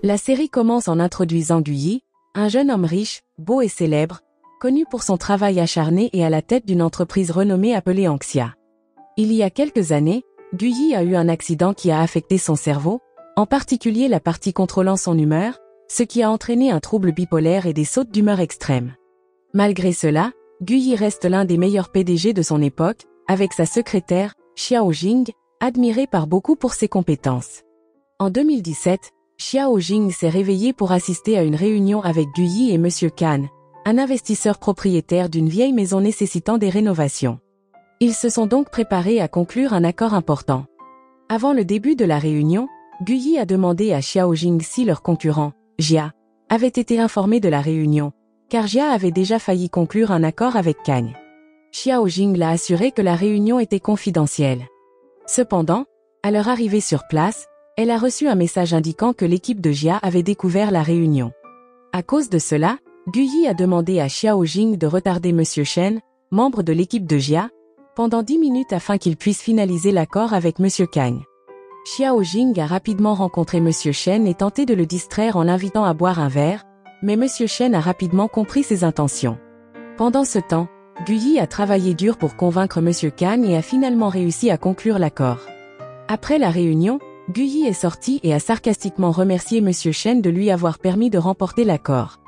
La série commence en introduisant Guyi, un jeune homme riche, beau et célèbre, connu pour son travail acharné et à la tête d'une entreprise renommée appelée Anxia. Il y a quelques années, Guyi a eu un accident qui a affecté son cerveau, en particulier la partie contrôlant son humeur, ce qui a entraîné un trouble bipolaire et des sautes d'humeur extrêmes. Malgré cela, Guyi reste l'un des meilleurs PDG de son époque, avec sa secrétaire, Xiao Jing, admirée par beaucoup pour ses compétences. En 2017, Xiao Jing s'est réveillé pour assister à une réunion avec Guyi et Monsieur Kan, un investisseur propriétaire d'une vieille maison nécessitant des rénovations. Ils se sont donc préparés à conclure un accord important. Avant le début de la réunion, Guyi a demandé à Xiao Jing si leur concurrent, Jia, avait été informé de la réunion, car Jia avait déjà failli conclure un accord avec Kan. Xiao Jing l'a assuré que la réunion était confidentielle. Cependant, à leur arrivée sur place, elle a reçu un message indiquant que l'équipe de Jia avait découvert la réunion. À cause de cela, Guyi a demandé à Xiao Jing de retarder Monsieur Shen, membre de l'équipe de Jia, pendant 10 minutes afin qu'il puisse finaliser l'accord avec Monsieur Kang. Xiao Jing a rapidement rencontré Monsieur Shen et tenté de le distraire en l'invitant à boire un verre, mais Monsieur Shen a rapidement compris ses intentions. Pendant ce temps, Guyi a travaillé dur pour convaincre Monsieur Kang et a finalement réussi à conclure l'accord. Après la réunion, Guyi est sorti et a sarcastiquement remercié Monsieur Shen de lui avoir permis de remporter l'accord.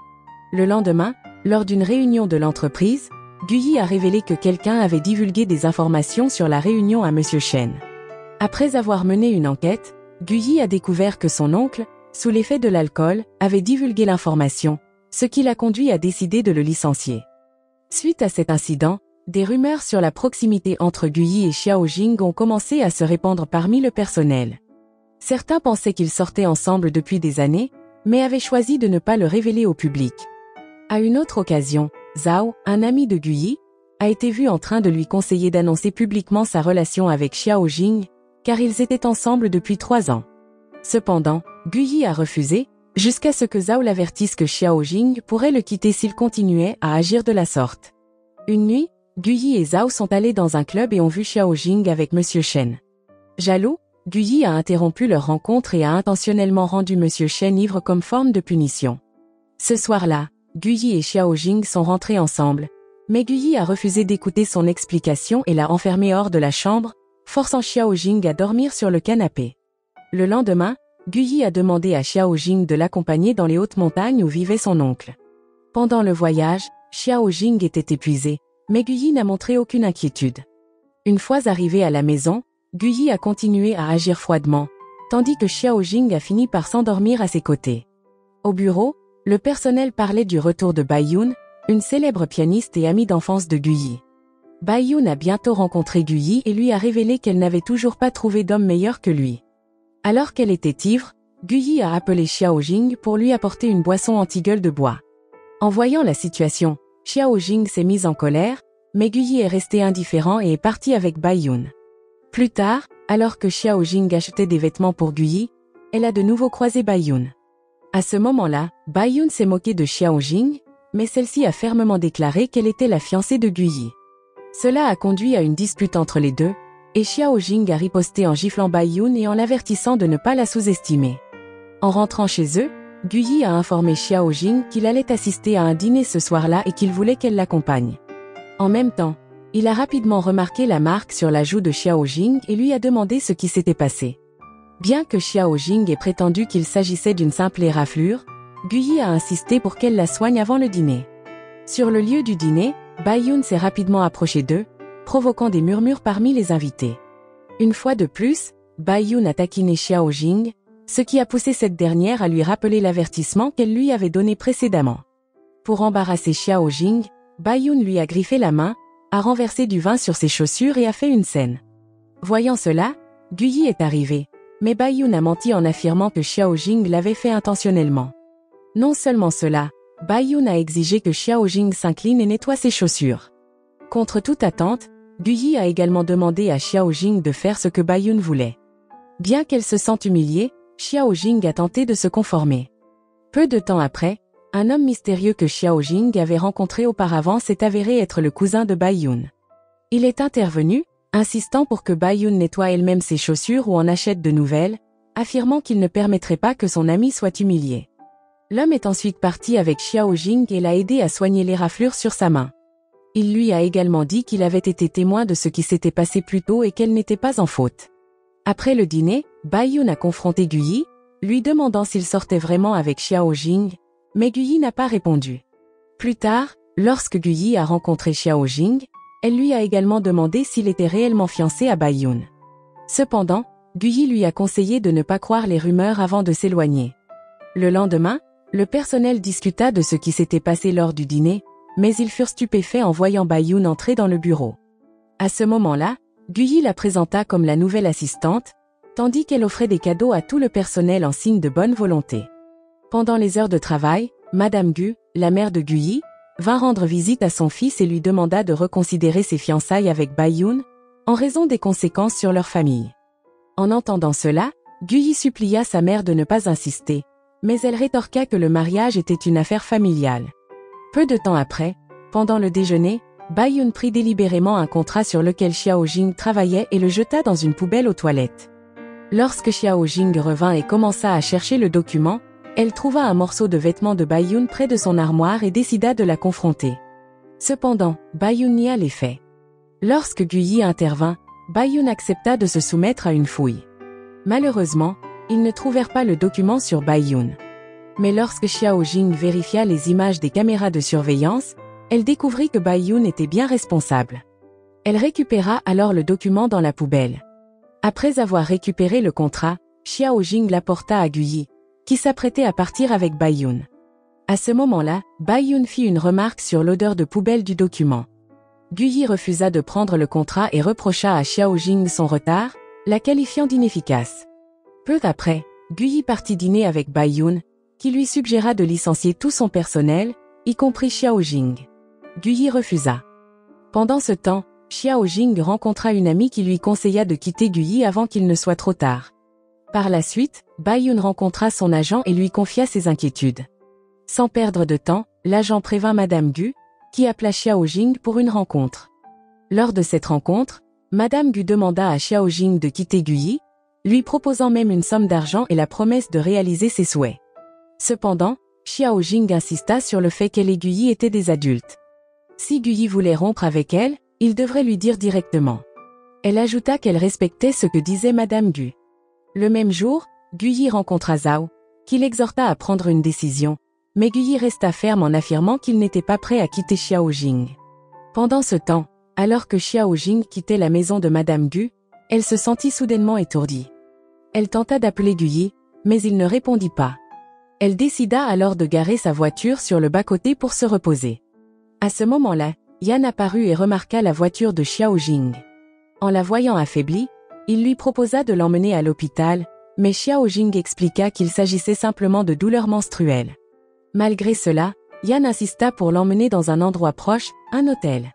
Le lendemain, lors d'une réunion de l'entreprise, Guyi a révélé que quelqu'un avait divulgué des informations sur la réunion à Monsieur Shen. Après avoir mené une enquête, Guyi a découvert que son oncle, sous l'effet de l'alcool, avait divulgué l'information, ce qui l'a conduit à décider de le licencier. Suite à cet incident, des rumeurs sur la proximité entre Guyi et Xiao Jing ont commencé à se répandre parmi le personnel. Certains pensaient qu'ils sortaient ensemble depuis des années, mais avaient choisi de ne pas le révéler au public. À une autre occasion, Zhao, un ami de Guyi, a été vu en train de lui conseiller d'annoncer publiquement sa relation avec Xiao Jing, car ils étaient ensemble depuis 3 ans. Cependant, Guyi a refusé, jusqu'à ce que Zhao l'avertisse que Xiao Jing pourrait le quitter s'il continuait à agir de la sorte. Une nuit, Guyi et Zhao sont allés dans un club et ont vu Xiao Jing avec Monsieur Shen. Jaloux, Guyi a interrompu leur rencontre et a intentionnellement rendu Monsieur Shen ivre comme forme de punition. Ce soir-là, Guyi et Xiao Jing sont rentrés ensemble, mais Guyi a refusé d'écouter son explication et l'a enfermé hors de la chambre, forçant Xiao Jing à dormir sur le canapé. Le lendemain, Guyi a demandé à Xiao Jing de l'accompagner dans les hautes montagnes où vivait son oncle. Pendant le voyage, Xiao Jing était épuisé, mais Guyi n'a montré aucune inquiétude. Une fois arrivé à la maison, Guyi a continué à agir froidement, tandis que Xiao Jing a fini par s'endormir à ses côtés. Au bureau, le personnel parlait du retour de Bai Yun, une célèbre pianiste et amie d'enfance de Guyi. Bai Yun a bientôt rencontré Guyi et lui a révélé qu'elle n'avait toujours pas trouvé d'homme meilleur que lui. Alors qu'elle était ivre, Guyi a appelé Xiao Jing pour lui apporter une boisson anti-gueule de bois. En voyant la situation, Xiao Jing s'est mise en colère, mais Guyi est resté indifférent et est parti avec Bai Yun. Plus tard, alors que Xiao Jing achetait des vêtements pour Guyi, elle a de nouveau croisé Bai Yun. À ce moment-là, Bai Yun s'est moquée de Xiao Jing, mais celle-ci a fermement déclaré qu'elle était la fiancée de Guyi. Cela a conduit à une dispute entre les deux, et Xiao Jing a riposté en giflant Bai Yun et en l'avertissant de ne pas la sous-estimer. En rentrant chez eux, Guyi a informé Xiao Jing qu'il allait assister à un dîner ce soir-là et qu'il voulait qu'elle l'accompagne. En même temps, il a rapidement remarqué la marque sur la joue de Xiao Jing et lui a demandé ce qui s'était passé. Bien que Xiao Jing ait prétendu qu'il s'agissait d'une simple éraflure, Guyi a insisté pour qu'elle la soigne avant le dîner. Sur le lieu du dîner, Bai Yun s'est rapidement approché d'eux, provoquant des murmures parmi les invités. Une fois de plus, Bai Yun a taquiné Xiao Jing, ce qui a poussé cette dernière à lui rappeler l'avertissement qu'elle lui avait donné précédemment. Pour embarrasser Xiao Jing, Bai Yun lui a griffé la main, a renversé du vin sur ses chaussures et a fait une scène. Voyant cela, Guyi est arrivé, mais Bai Yun a menti en affirmant que Xiao Jing l'avait fait intentionnellement. Non seulement cela, Bai Yun a exigé que Xiao Jing s'incline et nettoie ses chaussures. Contre toute attente, Guyi a également demandé à Xiao Jing de faire ce que Bai Yun voulait. Bien qu'elle se sente humiliée, Xiao Jing a tenté de se conformer. Peu de temps après, un homme mystérieux que Xiao Jing avait rencontré auparavant s'est avéré être le cousin de Bai Yun. Il est intervenu, insistant pour que Bai Yun nettoie elle-même ses chaussures ou en achète de nouvelles, affirmant qu'il ne permettrait pas que son ami soit humilié. L'homme est ensuite parti avec Xiao Jing et l'a aidé à soigner les raflures sur sa main. Il lui a également dit qu'il avait été témoin de ce qui s'était passé plus tôt et qu'elle n'était pas en faute. Après le dîner, Bai Yun a confronté Guyi, lui demandant s'il sortait vraiment avec Xiao Jing, mais Guyi n'a pas répondu. Plus tard, lorsque Guyi a rencontré Xiao Jing, elle lui a également demandé s'il était réellement fiancé à Bai Yun. Cependant, Guyi lui a conseillé de ne pas croire les rumeurs avant de s'éloigner. Le lendemain, le personnel discuta de ce qui s'était passé lors du dîner, mais ils furent stupéfaits en voyant Bai Yun entrer dans le bureau. À ce moment-là, Guyi la présenta comme la nouvelle assistante, tandis qu'elle offrait des cadeaux à tout le personnel en signe de bonne volonté. Pendant les heures de travail, Madame Gu, la mère de Guyi, vint rendre visite à son fils et lui demanda de reconsidérer ses fiançailles avec Bai Yun, en raison des conséquences sur leur famille. En entendant cela, Guyi supplia sa mère de ne pas insister, mais elle rétorqua que le mariage était une affaire familiale. Peu de temps après, pendant le déjeuner, Bai Yun prit délibérément un contrat sur lequel Xiao Jing travaillait et le jeta dans une poubelle aux toilettes. Lorsque Xiao Jing revint et commença à chercher le document, elle trouva un morceau de vêtement de Bai Yun près de son armoire et décida de la confronter. Cependant, Bai Yun nia les faits. Lorsque Guyi intervint, Bai Yun accepta de se soumettre à une fouille. Malheureusement, ils ne trouvèrent pas le document sur Bai Yun. Mais lorsque Xiao Jing vérifia les images des caméras de surveillance, elle découvrit que Bai Yun était bien responsable. Elle récupéra alors le document dans la poubelle. Après avoir récupéré le contrat, Xiao Jing l'apporta à Guyi, qui s'apprêtait à partir avec Bai Yun. À ce moment-là, Bai Yun fit une remarque sur l'odeur de poubelle du document. Guyi refusa de prendre le contrat et reprocha à Xiao Jing son retard, la qualifiant d'inefficace. Peu après, Guyi partit dîner avec Bai Yun, qui lui suggéra de licencier tout son personnel, y compris Xiao Jing. Guyi refusa. Pendant ce temps, Xiao Jing rencontra une amie qui lui conseilla de quitter Guyi avant qu'il ne soit trop tard. Par la suite, Bai Yun rencontra son agent et lui confia ses inquiétudes. Sans perdre de temps, l'agent prévint Madame Gu, qui appela Xiao Jing pour une rencontre. Lors de cette rencontre, Madame Gu demanda à Xiao Jing de quitter Guyi, lui proposant même une somme d'argent et la promesse de réaliser ses souhaits. Cependant, Xiao Jing insista sur le fait qu'elle et Guyi étaient des adultes. Si Guyi voulait rompre avec elle, il devrait lui dire directement. Elle ajouta qu'elle respectait ce que disait Madame Gu. Le même jour, Guyi rencontra Zhao, qui l'exhorta à prendre une décision, mais Guyi resta ferme en affirmant qu'il n'était pas prêt à quitter Xiao Jing. Pendant ce temps, alors que Xiao Jing quittait la maison de Madame Gu, elle se sentit soudainement étourdie. Elle tenta d'appeler Guyi, mais il ne répondit pas. Elle décida alors de garer sa voiture sur le bas-côté pour se reposer. À ce moment-là, Yan apparut et remarqua la voiture de Xiao Jing. En la voyant affaiblie, il lui proposa de l'emmener à l'hôpital, mais Xiao Jing expliqua qu'il s'agissait simplement de douleurs menstruelles. Malgré cela, Yan insista pour l'emmener dans un endroit proche, un hôtel.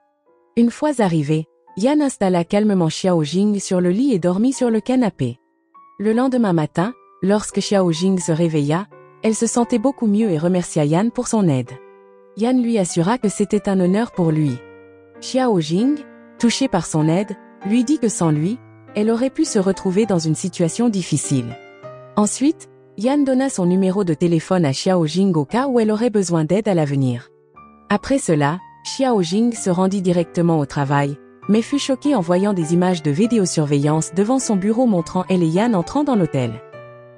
Une fois arrivé, Yan installa calmement Xiao Jing sur le lit et dormit sur le canapé. Le lendemain matin, lorsque Xiao Jing se réveilla, elle se sentait beaucoup mieux et remercia Yan pour son aide. Yan lui assura que c'était un honneur pour lui. Xiao Jing, touché par son aide, lui dit que sans lui, elle aurait pu se retrouver dans une situation difficile. Ensuite, Yan donna son numéro de téléphone à Xiao Jing au cas où elle aurait besoin d'aide à l'avenir. Après cela, Xiao Jing se rendit directement au travail, mais fut choquée en voyant des images de vidéosurveillance devant son bureau montrant elle et Yan entrant dans l'hôtel.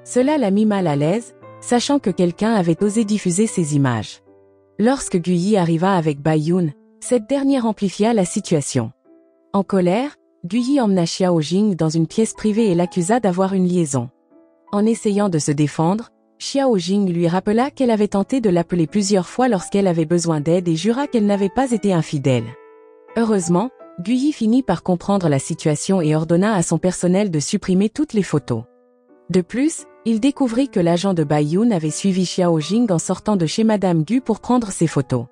Cela la mit mal à l'aise, sachant que quelqu'un avait osé diffuser ces images. Lorsque Guyi arriva avec Bai Yun, cette dernière amplifia la situation. En colère, Guyi emmena Xiao Jing dans une pièce privée et l'accusa d'avoir une liaison. En essayant de se défendre, Xiao Jing lui rappela qu'elle avait tenté de l'appeler plusieurs fois lorsqu'elle avait besoin d'aide et jura qu'elle n'avait pas été infidèle. Heureusement, Guyi finit par comprendre la situation et ordonna à son personnel de supprimer toutes les photos. De plus, il découvrit que l'agent de Bai Yun avait suivi Xiao Jing en sortant de chez Madame Gu pour prendre ses photos.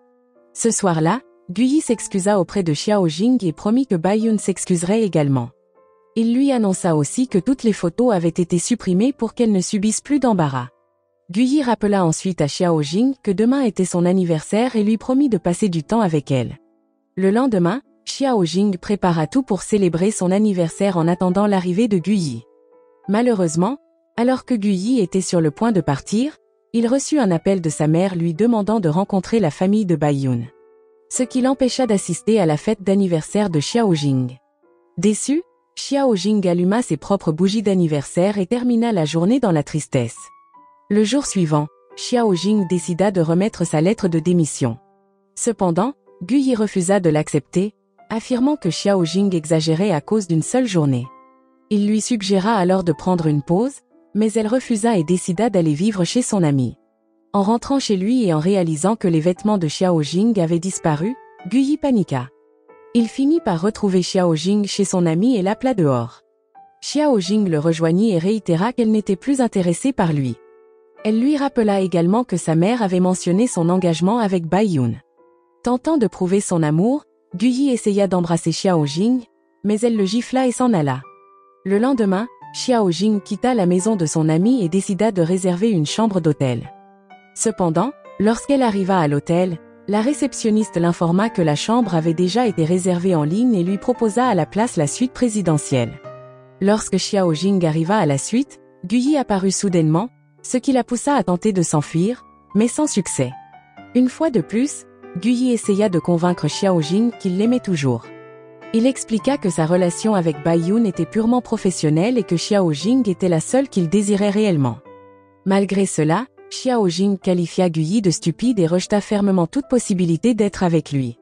Ce soir-là, Guyi s'excusa auprès de Xiao Jing et promit que Bai Yun s'excuserait également. Il lui annonça aussi que toutes les photos avaient été supprimées pour qu'elle ne subisse plus d'embarras. Guyi rappela ensuite à Xiao Jing que demain était son anniversaire et lui promit de passer du temps avec elle. Le lendemain, Xiao Jing prépara tout pour célébrer son anniversaire en attendant l'arrivée de Guyi. Malheureusement, Alors que Guyi était sur le point de partir, il reçut un appel de sa mère lui demandant de rencontrer la famille de Bai Yun. Ce qui l'empêcha d'assister à la fête d'anniversaire de Xiao Jing. Déçu, Xiao Jing alluma ses propres bougies d'anniversaire et termina la journée dans la tristesse. Le jour suivant, Xiao Jing décida de remettre sa lettre de démission. Cependant, Guyi refusa de l'accepter, affirmant que Xiao Jing exagérait à cause d'une seule journée. Il lui suggéra alors de prendre une pause, mais elle refusa et décida d'aller vivre chez son ami. En rentrant chez lui et en réalisant que les vêtements de Xiao Jing avaient disparu, Guyi paniqua. Il finit par retrouver Xiao Jing chez son ami et l'appela dehors. Xiao Jing le rejoignit et réitéra qu'elle n'était plus intéressée par lui. Elle lui rappela également que sa mère avait mentionné son engagement avec Bai Yun. Tentant de prouver son amour, Guyi essaya d'embrasser Xiao Jing, mais elle le gifla et s'en alla. Le lendemain, Xiao Jing quitta la maison de son ami et décida de réserver une chambre d'hôtel. Cependant, lorsqu'elle arriva à l'hôtel, la réceptionniste l'informa que la chambre avait déjà été réservée en ligne et lui proposa à la place la suite présidentielle. Lorsque Xiao Jing arriva à la suite, Guyi apparut soudainement, ce qui la poussa à tenter de s'enfuir, mais sans succès. Une fois de plus, Guyi essaya de convaincre Xiao Jing qu'il l'aimait toujours. Il expliqua que sa relation avec Bai Yun était purement professionnelle et que Xiao Jing était la seule qu'il désirait réellement. Malgré cela, Xiao Jing qualifia Guyi de stupide et rejeta fermement toute possibilité d'être avec lui.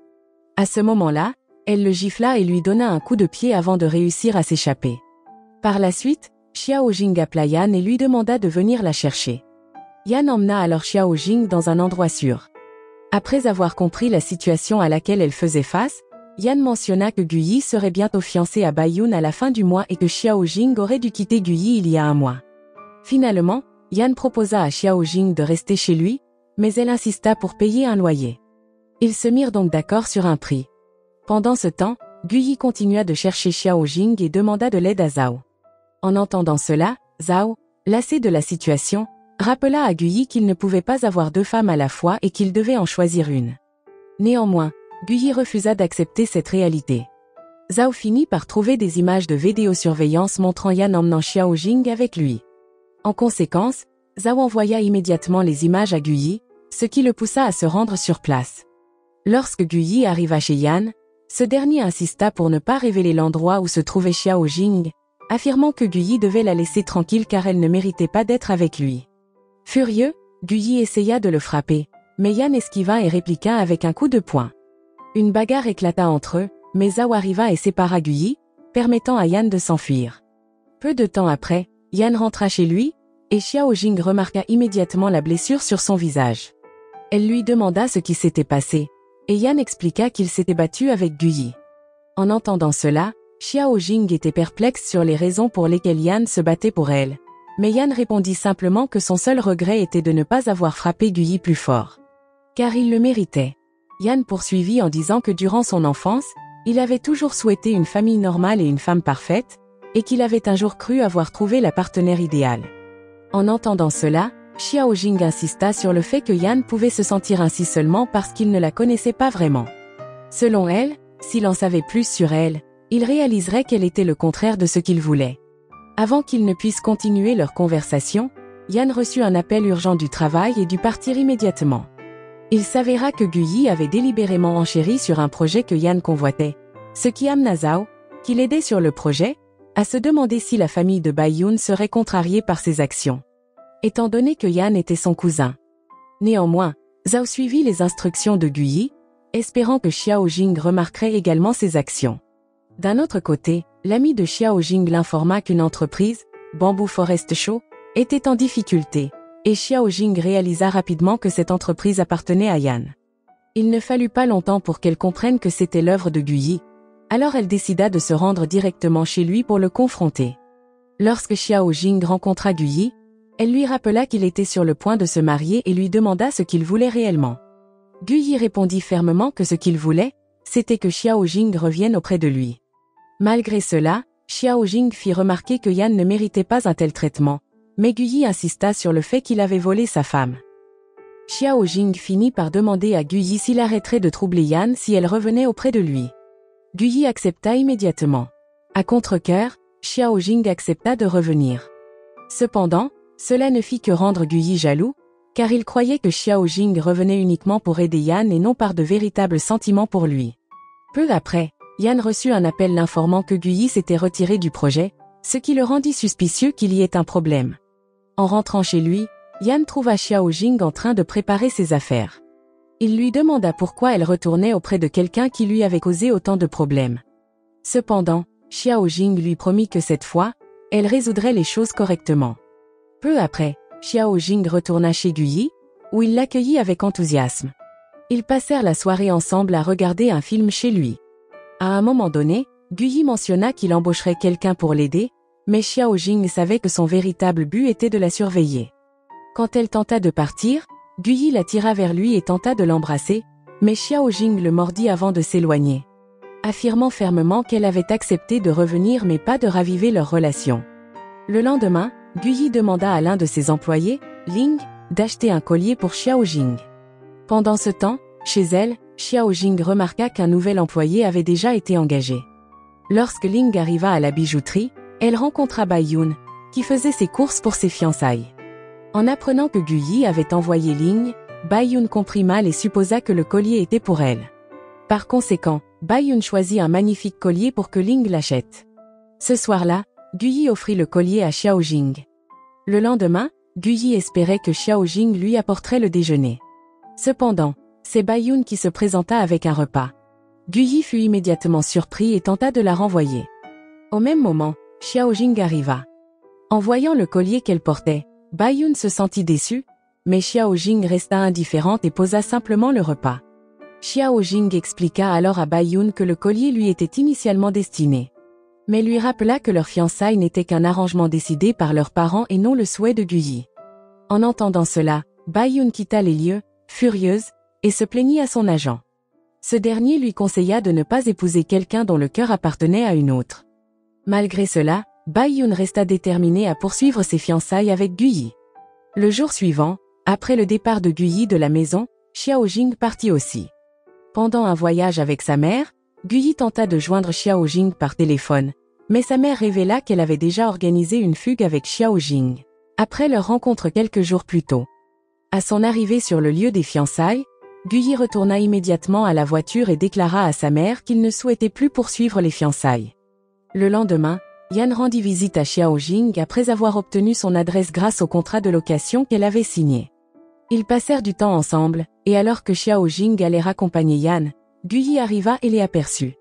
À ce moment-là, elle le gifla et lui donna un coup de pied avant de réussir à s'échapper. Par la suite, Xiao Jing appela Yan et lui demanda de venir la chercher. Yan emmena alors Xiao Jing dans un endroit sûr. Après avoir compris la situation à laquelle elle faisait face, Yan mentionna que Guyi serait bientôt fiancé à Bai Yun à la fin du mois et que Xiao Jing aurait dû quitter Guyi il y a un mois. Finalement, Yan proposa à Xiao Jing de rester chez lui, mais elle insista pour payer un loyer. Ils se mirent donc d'accord sur un prix. Pendant ce temps, Guyi continua de chercher Xiao Jing et demanda de l'aide à Zhao. En entendant cela, Zhao, lassé de la situation, rappela à Guyi qu'il ne pouvait pas avoir deux femmes à la fois et qu'il devait en choisir une. Néanmoins, Guyi refusa d'accepter cette réalité. Zhao finit par trouver des images de vidéosurveillance montrant Yan emmenant Xiao Jing avec lui. En conséquence, Zhao envoya immédiatement les images à Guyi, ce qui le poussa à se rendre sur place. Lorsque Guyi arriva chez Yan, ce dernier insista pour ne pas révéler l'endroit où se trouvait Xiao Jing, affirmant que Guyi devait la laisser tranquille car elle ne méritait pas d'être avec lui. Furieux, Guyi essaya de le frapper, mais Yan esquiva et répliqua avec un coup de poing. Une bagarre éclata entre eux, mais Zhao arriva et sépara Guyi, permettant à Yan de s'enfuir. Peu de temps après, Yan rentra chez lui, et Xiao Jing remarqua immédiatement la blessure sur son visage. Elle lui demanda ce qui s'était passé, et Yan expliqua qu'il s'était battu avec Guyi. En entendant cela, Xiao Jing était perplexe sur les raisons pour lesquelles Yan se battait pour elle, mais Yan répondit simplement que son seul regret était de ne pas avoir frappé Guyi plus fort. Car il le méritait. Yan poursuivit en disant que durant son enfance, il avait toujours souhaité une famille normale et une femme parfaite, et qu'il avait un jour cru avoir trouvé la partenaire idéale. En entendant cela, Xiao Jing insista sur le fait que Yan pouvait se sentir ainsi seulement parce qu'il ne la connaissait pas vraiment. Selon elle, s'il en savait plus sur elle, il réaliserait qu'elle était le contraire de ce qu'il voulait. Avant qu'ils ne puissent continuer leur conversation, Yan reçut un appel urgent du travail et dut partir immédiatement. Il s'avéra que Guyi avait délibérément enchéri sur un projet que Yan convoitait, ce qui amena Zhao, qui l'aidait sur le projet, à se demander si la famille de Bai Yun serait contrariée par ses actions, étant donné que Yan était son cousin. Néanmoins, Zhao suivit les instructions de Guyi, espérant que Xiao Jing remarquerait également ses actions. D'un autre côté, l'ami de Xiao Jing l'informa qu'une entreprise, Bamboo Forest Show, était en difficulté, et Xiao Jing réalisa rapidement que cette entreprise appartenait à Yan. Il ne fallut pas longtemps pour qu'elle comprenne que c'était l'œuvre de Guyi, alors elle décida de se rendre directement chez lui pour le confronter. Lorsque Xiao Jing rencontra Guyi, elle lui rappela qu'il était sur le point de se marier et lui demanda ce qu'il voulait réellement. Guyi répondit fermement que ce qu'il voulait, c'était que Xiao Jing revienne auprès de lui. Malgré cela, Xiao Jing fit remarquer que Yan ne méritait pas un tel traitement, mais Guyi insista sur le fait qu'il avait volé sa femme. Xiao Jing finit par demander à Guyi s'il arrêterait de troubler Yan si elle revenait auprès de lui. Guyi accepta immédiatement. À contre-cœur, Xiao Jing accepta de revenir. Cependant, cela ne fit que rendre Guyi jaloux, car il croyait que Xiao Jing revenait uniquement pour aider Yan et non par de véritables sentiments pour lui. Peu après, Yan reçut un appel l'informant que Guyi s'était retiré du projet, ce qui le rendit suspicieux qu'il y ait un problème. En rentrant chez lui, Yan trouva Xiao Jing en train de préparer ses affaires. Il lui demanda pourquoi elle retournait auprès de quelqu'un qui lui avait causé autant de problèmes. Cependant, Xiao Jing lui promit que cette fois, elle résoudrait les choses correctement. Peu après, Xiao Jing retourna chez Guyi, où il l'accueillit avec enthousiasme. Ils passèrent la soirée ensemble à regarder un film chez lui. À un moment donné, Guyi mentionna qu'il embaucherait quelqu'un pour l'aider, mais Xiao Jing savait que son véritable but était de la surveiller. Quand elle tenta de partir, Guyi la tira vers lui et tenta de l'embrasser, mais Xiao Jing le mordit avant de s'éloigner, affirmant fermement qu'elle avait accepté de revenir mais pas de raviver leur relation. Le lendemain, Guyi demanda à l'un de ses employés, Ling, d'acheter un collier pour Xiao Jing. Pendant ce temps, chez elle, Xiao Jing remarqua qu'un nouvel employé avait déjà été engagé. Lorsque Ling arriva à la bijouterie, elle rencontra Bai Yun, qui faisait ses courses pour ses fiançailles. En apprenant que Guyi avait envoyé Ling, Bai Yun comprit mal et supposa que le collier était pour elle. Par conséquent, Bai Yun choisit un magnifique collier pour que Ling l'achète. Ce soir-là, Guyi offrit le collier à Xiao Jing. Le lendemain, Guyi espérait que Xiao Jing lui apporterait le déjeuner. Cependant, c'est Bai Yun qui se présenta avec un repas. Guyi fut immédiatement surpris et tenta de la renvoyer. Au même moment, Xiao Jing arriva. En voyant le collier qu'elle portait, Bai Yun se sentit déçu, mais Xiao Jing resta indifférente et posa simplement le repas. Xiao Jing expliqua alors à Bai Yun que le collier lui était initialement destiné, mais lui rappela que leur fiançailles n'était qu'un arrangement décidé par leurs parents et non le souhait de Guyi. En entendant cela, Bai Yun quitta les lieux, furieuse, et se plaignit à son agent. Ce dernier lui conseilla de ne pas épouser quelqu'un dont le cœur appartenait à une autre. Malgré cela, Bai Yun resta déterminé à poursuivre ses fiançailles avec Guyi. Le jour suivant, après le départ de Guyi de la maison, Xiao Jing partit aussi. Pendant un voyage avec sa mère, Guyi tenta de joindre Xiao Jing par téléphone, mais sa mère révéla qu'elle avait déjà organisé une fugue avec Xiao Jing, après leur rencontre quelques jours plus tôt. À son arrivée sur le lieu des fiançailles, Guyi retourna immédiatement à la voiture et déclara à sa mère qu'il ne souhaitait plus poursuivre les fiançailles. Le lendemain, Yan rendit visite à Xiao Jing après avoir obtenu son adresse grâce au contrat de location qu'elle avait signé. Ils passèrent du temps ensemble, et alors que Xiao Jing allait raccompagner Yan, Guyi arriva et les aperçut.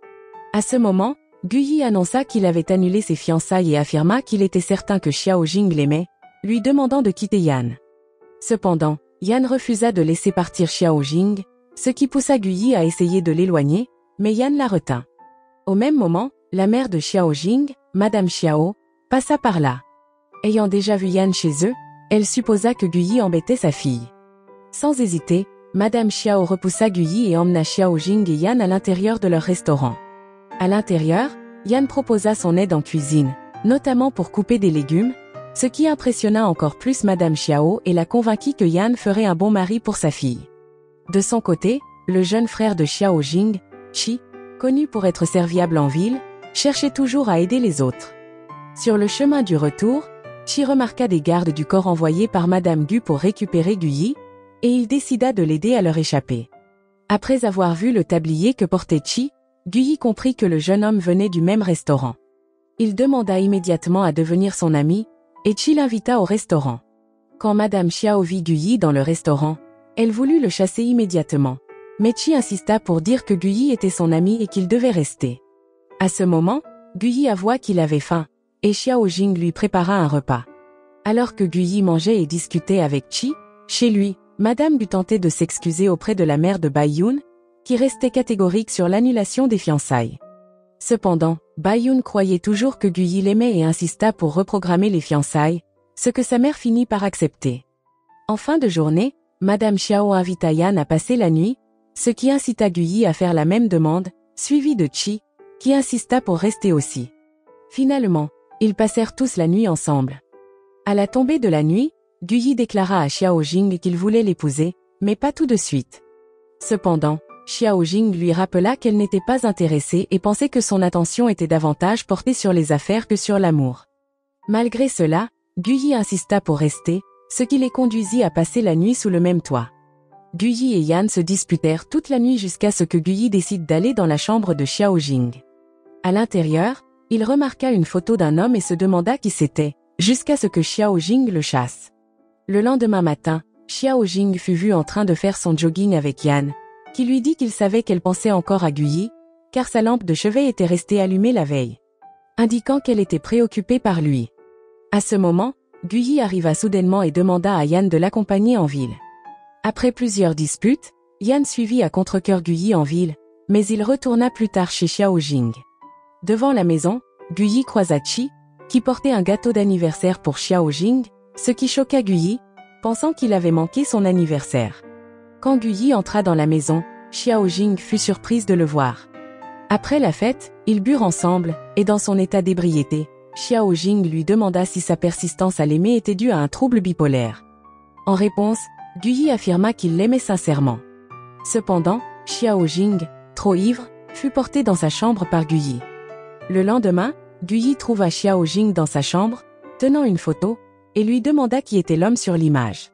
À ce moment, Guyi annonça qu'il avait annulé ses fiançailles et affirma qu'il était certain que Xiao Jing l'aimait, lui demandant de quitter Yan. Cependant, Yan refusa de laisser partir Xiao Jing, ce qui poussa Guyi à essayer de l'éloigner, mais Yan la retint. Au même moment, la mère de Xiao Jing, Madame Xiao, passa par là. Ayant déjà vu Yan chez eux, elle supposa que Guyi embêtait sa fille. Sans hésiter, Madame Xiao repoussa Guyi et emmena Xiao Jing et Yan à l'intérieur de leur restaurant. À l'intérieur, Yan proposa son aide en cuisine, notamment pour couper des légumes, ce qui impressionna encore plus Madame Xiao et la convainquit que Yan ferait un bon mari pour sa fille. De son côté, le jeune frère de Xiao Jing, Qi, connu pour être serviable en ville, cherchait toujours à aider les autres. Sur le chemin du retour, Qi remarqua des gardes du corps envoyés par Madame Gu pour récupérer Guyi, et il décida de l'aider à leur échapper. Après avoir vu le tablier que portait Qi, Guyi comprit que le jeune homme venait du même restaurant. Il demanda immédiatement à devenir son ami, et Qi l'invita au restaurant. Quand Madame Xiao vit Guyi dans le restaurant, elle voulut le chasser immédiatement, mais Qi insista pour dire que Guyi était son ami et qu'il devait rester. À ce moment, Guyi avoua qu'il avait faim, et Xiao Jing lui prépara un repas. Alors que Guyi mangeait et discutait avec Qi, chez lui, Madame Gu tentait de s'excuser auprès de la mère de Bai Yun, qui restait catégorique sur l'annulation des fiançailles. Cependant, Bai Yun croyait toujours que Guyi l'aimait et insista pour reprogrammer les fiançailles, ce que sa mère finit par accepter. En fin de journée, Madame Xiao invita Yan à passer la nuit, ce qui incita Guyi à faire la même demande, suivi de Qi, qui insista pour rester aussi. Finalement, ils passèrent tous la nuit ensemble. À la tombée de la nuit, Guyi déclara à Xiao Jing qu'il voulait l'épouser, mais pas tout de suite. Cependant, Xiao Jing lui rappela qu'elle n'était pas intéressée et pensait que son attention était davantage portée sur les affaires que sur l'amour. Malgré cela, Guyi insista pour rester, ce qui les conduisit à passer la nuit sous le même toit. Guyi et Yan se disputèrent toute la nuit jusqu'à ce que Guyi décide d'aller dans la chambre de Xiao Jing. À l'intérieur, il remarqua une photo d'un homme et se demanda qui c'était, jusqu'à ce que Xiao Jing le chasse. Le lendemain matin, Xiao Jing fut vu en train de faire son jogging avec Yan, qui lui dit qu'il savait qu'elle pensait encore à Guyi, car sa lampe de chevet était restée allumée la veille, indiquant qu'elle était préoccupée par lui. À ce moment, Guyi arriva soudainement et demanda à Yan de l'accompagner en ville. Après plusieurs disputes, Yan suivit à contre-cœur Guyi en ville, mais il retourna plus tard chez Xiao Jing. Devant la maison, Guyi croisa Chi, qui portait un gâteau d'anniversaire pour Xiao Jing, ce qui choqua Guyi, pensant qu'il avait manqué son anniversaire. Quand Guyi entra dans la maison, Xiao Jing fut surprise de le voir. Après la fête, ils burent ensemble, et dans son état d'ébriété, Xiao Jing lui demanda si sa persistance à l'aimer était due à un trouble bipolaire. En réponse, Guyi affirma qu'il l'aimait sincèrement. Cependant, Xiao Jing, trop ivre, fut porté dans sa chambre par Guyi. Le lendemain, Guyi trouva Xiao Jing dans sa chambre, tenant une photo, et lui demanda qui était l'homme sur l'image.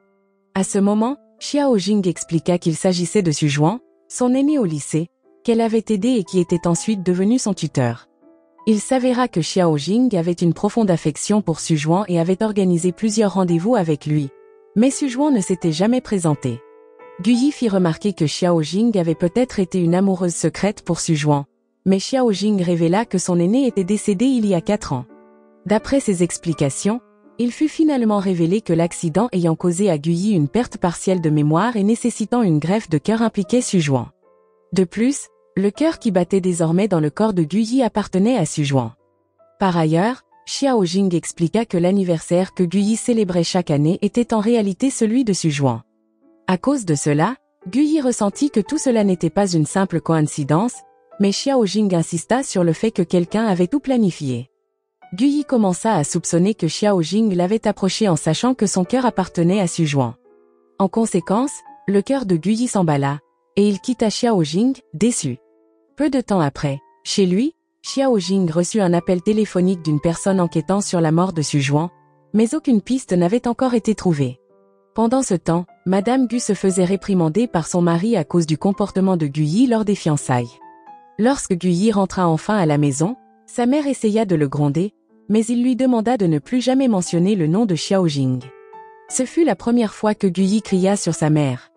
À ce moment, Xiao Jing expliqua qu'il s'agissait de Xu Zhuan, son aîné au lycée, qu'elle avait aidé et qui était ensuite devenu son tuteur. Il s'avéra que Xiao Jing avait une profonde affection pour Xu Zhuan et avait organisé plusieurs rendez-vous avec lui. Mais Xu Zhuan ne s'était jamais présenté. Guyi fit remarquer que Xiao Jing avait peut-être été une amoureuse secrète pour Xu Zhuan, mais Xiao Jing révéla que son aîné était décédé il y a 4 ans. D'après ses explications, il fut finalement révélé que l'accident ayant causé à Guyi une perte partielle de mémoire et nécessitant une greffe de cœur impliquait Xu Zhuan. De plus, le cœur qui battait désormais dans le corps de Guyi appartenait à Xu Zhuan. Par ailleurs, Xiao Jing expliqua que l'anniversaire que Guyi célébrait chaque année était en réalité celui de Xu Zhuan. À cause de cela, Guyi ressentit que tout cela n'était pas une simple coïncidence, mais Xiao Jing insista sur le fait que quelqu'un avait tout planifié. Guyi commença à soupçonner que Xiao Jing l'avait approché en sachant que son cœur appartenait à Xu Zhuan. En conséquence, le cœur de Guyi s'emballa, et il quitta Xiao Jing, déçu. Peu de temps après, chez lui, Xiao Jing reçut un appel téléphonique d'une personne enquêtant sur la mort de Xu Zhuan, mais aucune piste n'avait encore été trouvée. Pendant ce temps, Madame Gu se faisait réprimander par son mari à cause du comportement de Guyi lors des fiançailles. Lorsque Guyi rentra enfin à la maison, sa mère essaya de le gronder, mais il lui demanda de ne plus jamais mentionner le nom de Xiao Jing. Ce fut la première fois que Guyi cria sur sa mère.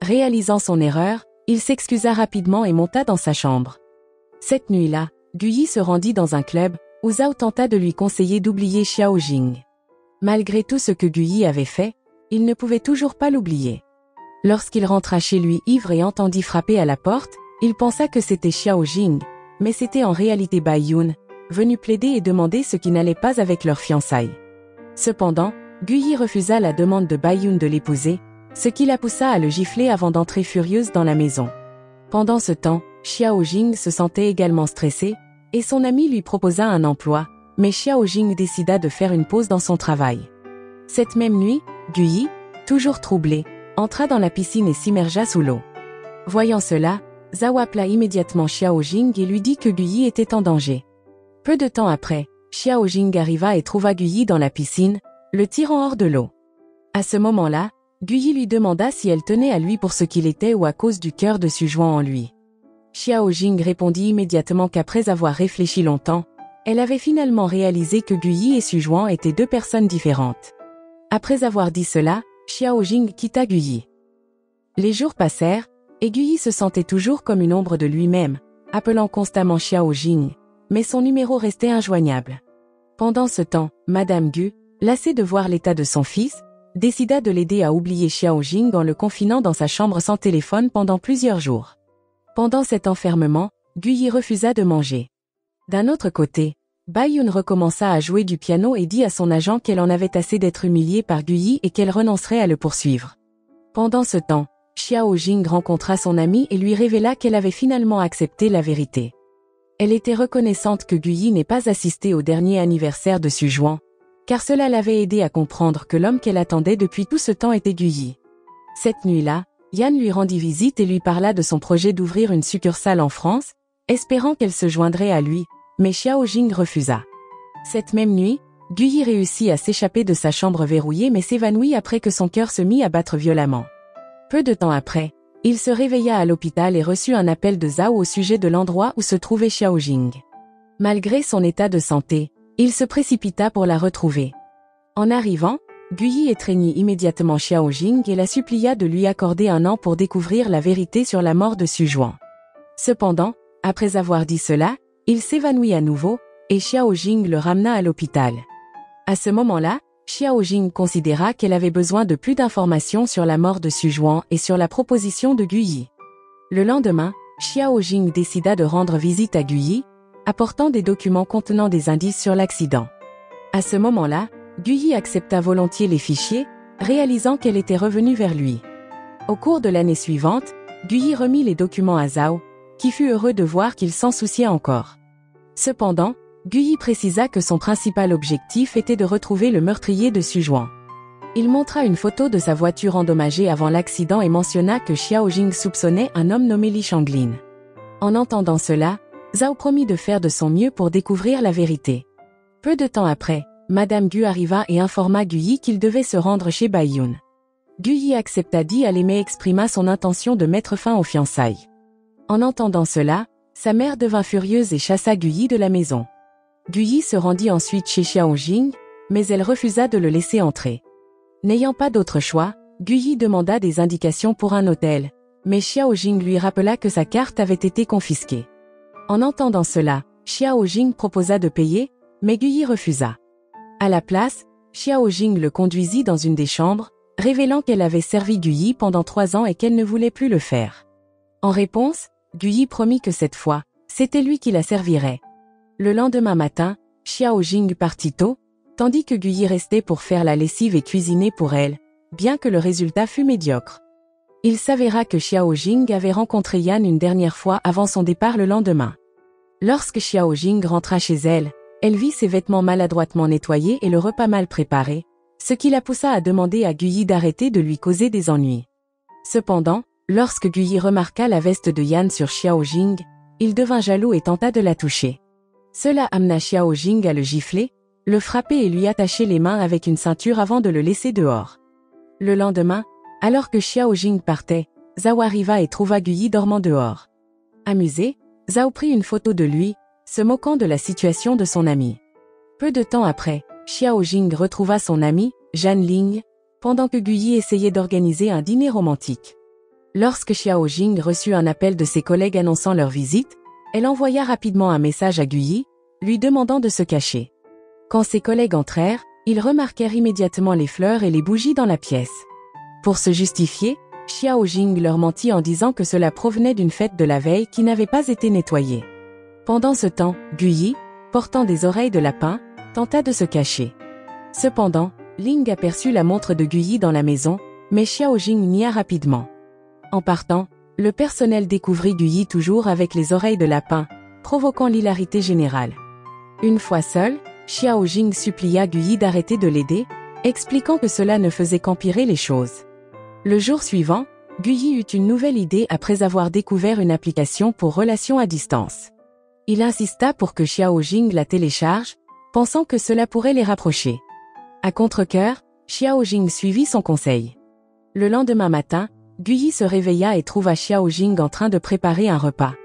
Réalisant son erreur, il s'excusa rapidement et monta dans sa chambre. Cette nuit-là, Guyi se rendit dans un club, où Zhao tenta de lui conseiller d'oublier Xiao Jing. Malgré tout ce que Guyi avait fait, il ne pouvait toujours pas l'oublier. Lorsqu'il rentra chez lui ivre et entendit frapper à la porte, il pensa que c'était Xiao Jing, mais c'était en réalité Bai Yun, venu plaider et demander ce qui n'allait pas avec leur fiançailles. Cependant, Guyi refusa la demande de Bai Yun de l'épouser, ce qui la poussa à le gifler avant d'entrer furieuse dans la maison. Pendant ce temps, Xiao Jing se sentait également stressé, et son ami lui proposa un emploi, mais Xiao Jing décida de faire une pause dans son travail. Cette même nuit, Guyi, toujours troublé, entra dans la piscine et s'immergea sous l'eau. Voyant cela, Zhao appela immédiatement Xiao Jing et lui dit que Guyi était en danger. Peu de temps après, Xiao Jing arriva et trouva Guyi dans la piscine, le tirant hors de l'eau. À ce moment-là, Guyi lui demanda si elle tenait à lui pour ce qu'il était ou à cause du cœur de Xu Zhuan en lui. Xiao Jing répondit immédiatement qu'après avoir réfléchi longtemps, elle avait finalement réalisé que Guyi et Xu Zhuan étaient deux personnes différentes. Après avoir dit cela, Xiao Jing quitta Guyi. Les jours passèrent, et Guyi se sentait toujours comme une ombre de lui-même, appelant constamment Xiao Jing, mais son numéro restait injoignable. Pendant ce temps, Madame Gu, lassée de voir l'état de son fils, décida de l'aider à oublier Xiao Jing en le confinant dans sa chambre sans téléphone pendant plusieurs jours. Pendant cet enfermement, Guyi refusa de manger. D'un autre côté, Bai Yun recommença à jouer du piano et dit à son agent qu'elle en avait assez d'être humiliée par Guyi et qu'elle renoncerait à le poursuivre. Pendant ce temps, Xiao Jing rencontra son amie et lui révéla qu'elle avait finalement accepté la vérité. Elle était reconnaissante que Guyi n'ait pas assisté au dernier anniversaire de Xu Zhuan, car cela l'avait aidé à comprendre que l'homme qu'elle attendait depuis tout ce temps était Guyi. Cette nuit-là, Yan lui rendit visite et lui parla de son projet d'ouvrir une succursale en France, espérant qu'elle se joindrait à lui, mais Xiao Jing refusa. Cette même nuit, Guyi réussit à s'échapper de sa chambre verrouillée mais s'évanouit après que son cœur se mit à battre violemment. Peu de temps après, il se réveilla à l'hôpital et reçut un appel de Zhao au sujet de l'endroit où se trouvait Xiaojing. Malgré son état de santé, il se précipita pour la retrouver. En arrivant, Guyi étreignit immédiatement Xiaojing et la supplia de lui accorder 1 an pour découvrir la vérité sur la mort de Xu Zhuang. Cependant, après avoir dit cela, il s'évanouit à nouveau, et Xiaojing le ramena à l'hôpital. À ce moment-là, Xiaojing considéra qu'elle avait besoin de plus d'informations sur la mort de Xu Zhuang et sur la proposition de Guyi. Le lendemain, Xiaojing décida de rendre visite à Guyi, apportant des documents contenant des indices sur l'accident. À ce moment-là, Guyi accepta volontiers les fichiers, réalisant qu'elle était revenue vers lui. Au cours de l'année suivante, Guyi remit les documents à Zhao, qui fut heureux de voir qu'il s'en souciait encore. Cependant, Guyi précisa que son principal objectif était de retrouver le meurtrier de Xu Zhuang. Il montra une photo de sa voiture endommagée avant l'accident et mentionna que Xiaojing soupçonnait un homme nommé Li Shanglin. En entendant cela, Zhao promit de faire de son mieux pour découvrir la vérité. Peu de temps après, Madame Gu arriva et informa Guyi qu'il devait se rendre chez Bai Yun. Guyi accepta d'y aller mais exprima son intention de mettre fin aux fiançailles. En entendant cela, sa mère devint furieuse et chassa Guyi de la maison. Guyi se rendit ensuite chez Xiaojing, mais elle refusa de le laisser entrer. N'ayant pas d'autre choix, Guyi demanda des indications pour un hôtel, mais Xiaojing lui rappela que sa carte avait été confisquée. En entendant cela, Xiaojing proposa de payer, mais Guyi refusa. À la place, Xiaojing le conduisit dans une des chambres, révélant qu'elle avait servi Guyi pendant 3 ans et qu'elle ne voulait plus le faire. En réponse, Guyi promit que cette fois, c'était lui qui la servirait. Le lendemain matin, Xiaojing partit tôt, tandis que Guyi restait pour faire la lessive et cuisiner pour elle, bien que le résultat fût médiocre. Il s'avéra que Xiaojing avait rencontré Yan une dernière fois avant son départ le lendemain. Lorsque Xiaojing rentra chez elle, elle vit ses vêtements maladroitement nettoyés et le repas mal préparé, ce qui la poussa à demander à Guyi d'arrêter de lui causer des ennuis. Cependant, lorsque Guyi remarqua la veste de Yan sur Xiaojing, il devint jaloux et tenta de la toucher. Cela amena Xiaojing à le gifler, le frapper et lui attacher les mains avec une ceinture avant de le laisser dehors. Le lendemain, alors que Xiaojing partait, Zhao arriva et trouva Guyi dormant dehors. Amusé, Zhao prit une photo de lui, se moquant de la situation de son ami. Peu de temps après, Xiaojing retrouva son ami, Zhan Ling, pendant que Guyi essayait d'organiser un dîner romantique. Lorsque Xiaojing reçut un appel de ses collègues annonçant leur visite, elle envoya rapidement un message à Guyi, lui demandant de se cacher. Quand ses collègues entrèrent, ils remarquèrent immédiatement les fleurs et les bougies dans la pièce. Pour se justifier, Xiaojing leur mentit en disant que cela provenait d'une fête de la veille qui n'avait pas été nettoyée. Pendant ce temps, Guyi, portant des oreilles de lapin, tenta de se cacher. Cependant, Ling aperçut la montre de Guyi dans la maison, mais Xiaojing nia rapidement. En partant, le personnel découvrit Guyi toujours avec les oreilles de lapin, provoquant l'hilarité générale. Une fois seul, Xiaojing supplia Guyi d'arrêter de l'aider, expliquant que cela ne faisait qu'empirer les choses. Le jour suivant, Guyi eut une nouvelle idée après avoir découvert une application pour relations à distance. Il insista pour que Xiaojing la télécharge, pensant que cela pourrait les rapprocher. À contre-cœur, Xiaojing suivit son conseil. Le lendemain matin, Guyi se réveilla et trouva Xiaojing en train de préparer un repas.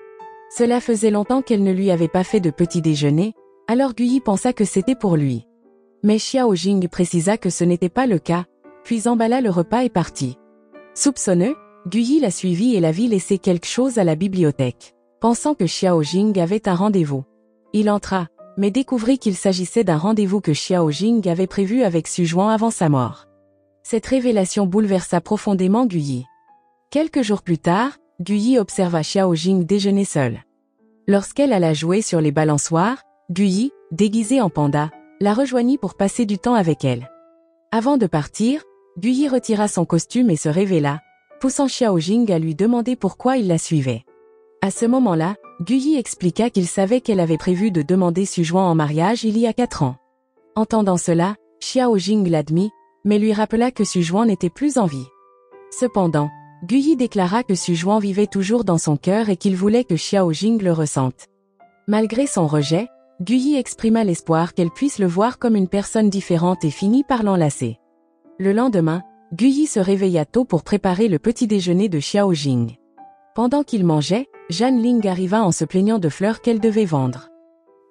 Cela faisait longtemps qu'elle ne lui avait pas fait de petit déjeuner, alors Guyi pensa que c'était pour lui. Mais Xiaojing précisa que ce n'était pas le cas, puis emballa le repas et partit. Soupçonneux, Guyi la suivit et la vit laisser quelque chose à la bibliothèque, pensant que Xiaojing avait un rendez-vous. Il entra, mais découvrit qu'il s'agissait d'un rendez-vous que Xiaojing avait prévu avec Xu Zhuang avant sa mort. Cette révélation bouleversa profondément Guyi. Quelques jours plus tard, Guyi observa Xiaojing déjeuner seule. Lorsqu'elle alla jouer sur les balançoires, Guyi, déguisée en panda, la rejoignit pour passer du temps avec elle. Avant de partir, Guyi retira son costume et se révéla, poussant Xiaojing à lui demander pourquoi il la suivait. À ce moment-là, Guyi expliqua qu'il savait qu'elle avait prévu de demander Xu Zhuang en mariage il y a 4 ans. Entendant cela, Xiaojing l'admit, mais lui rappela que Xu Zhuang n'était plus en vie. Cependant, Guyi déclara que Xu Zhuang vivait toujours dans son cœur et qu'il voulait que Xiaojing le ressente. Malgré son rejet, Guyi exprima l'espoir qu'elle puisse le voir comme une personne différente et finit par l'enlacer. Le lendemain, Guyi se réveilla tôt pour préparer le petit déjeuner de Xiao Jing. Pendant qu'il mangeait, Zhan Ling arriva en se plaignant de fleurs qu'elle devait vendre.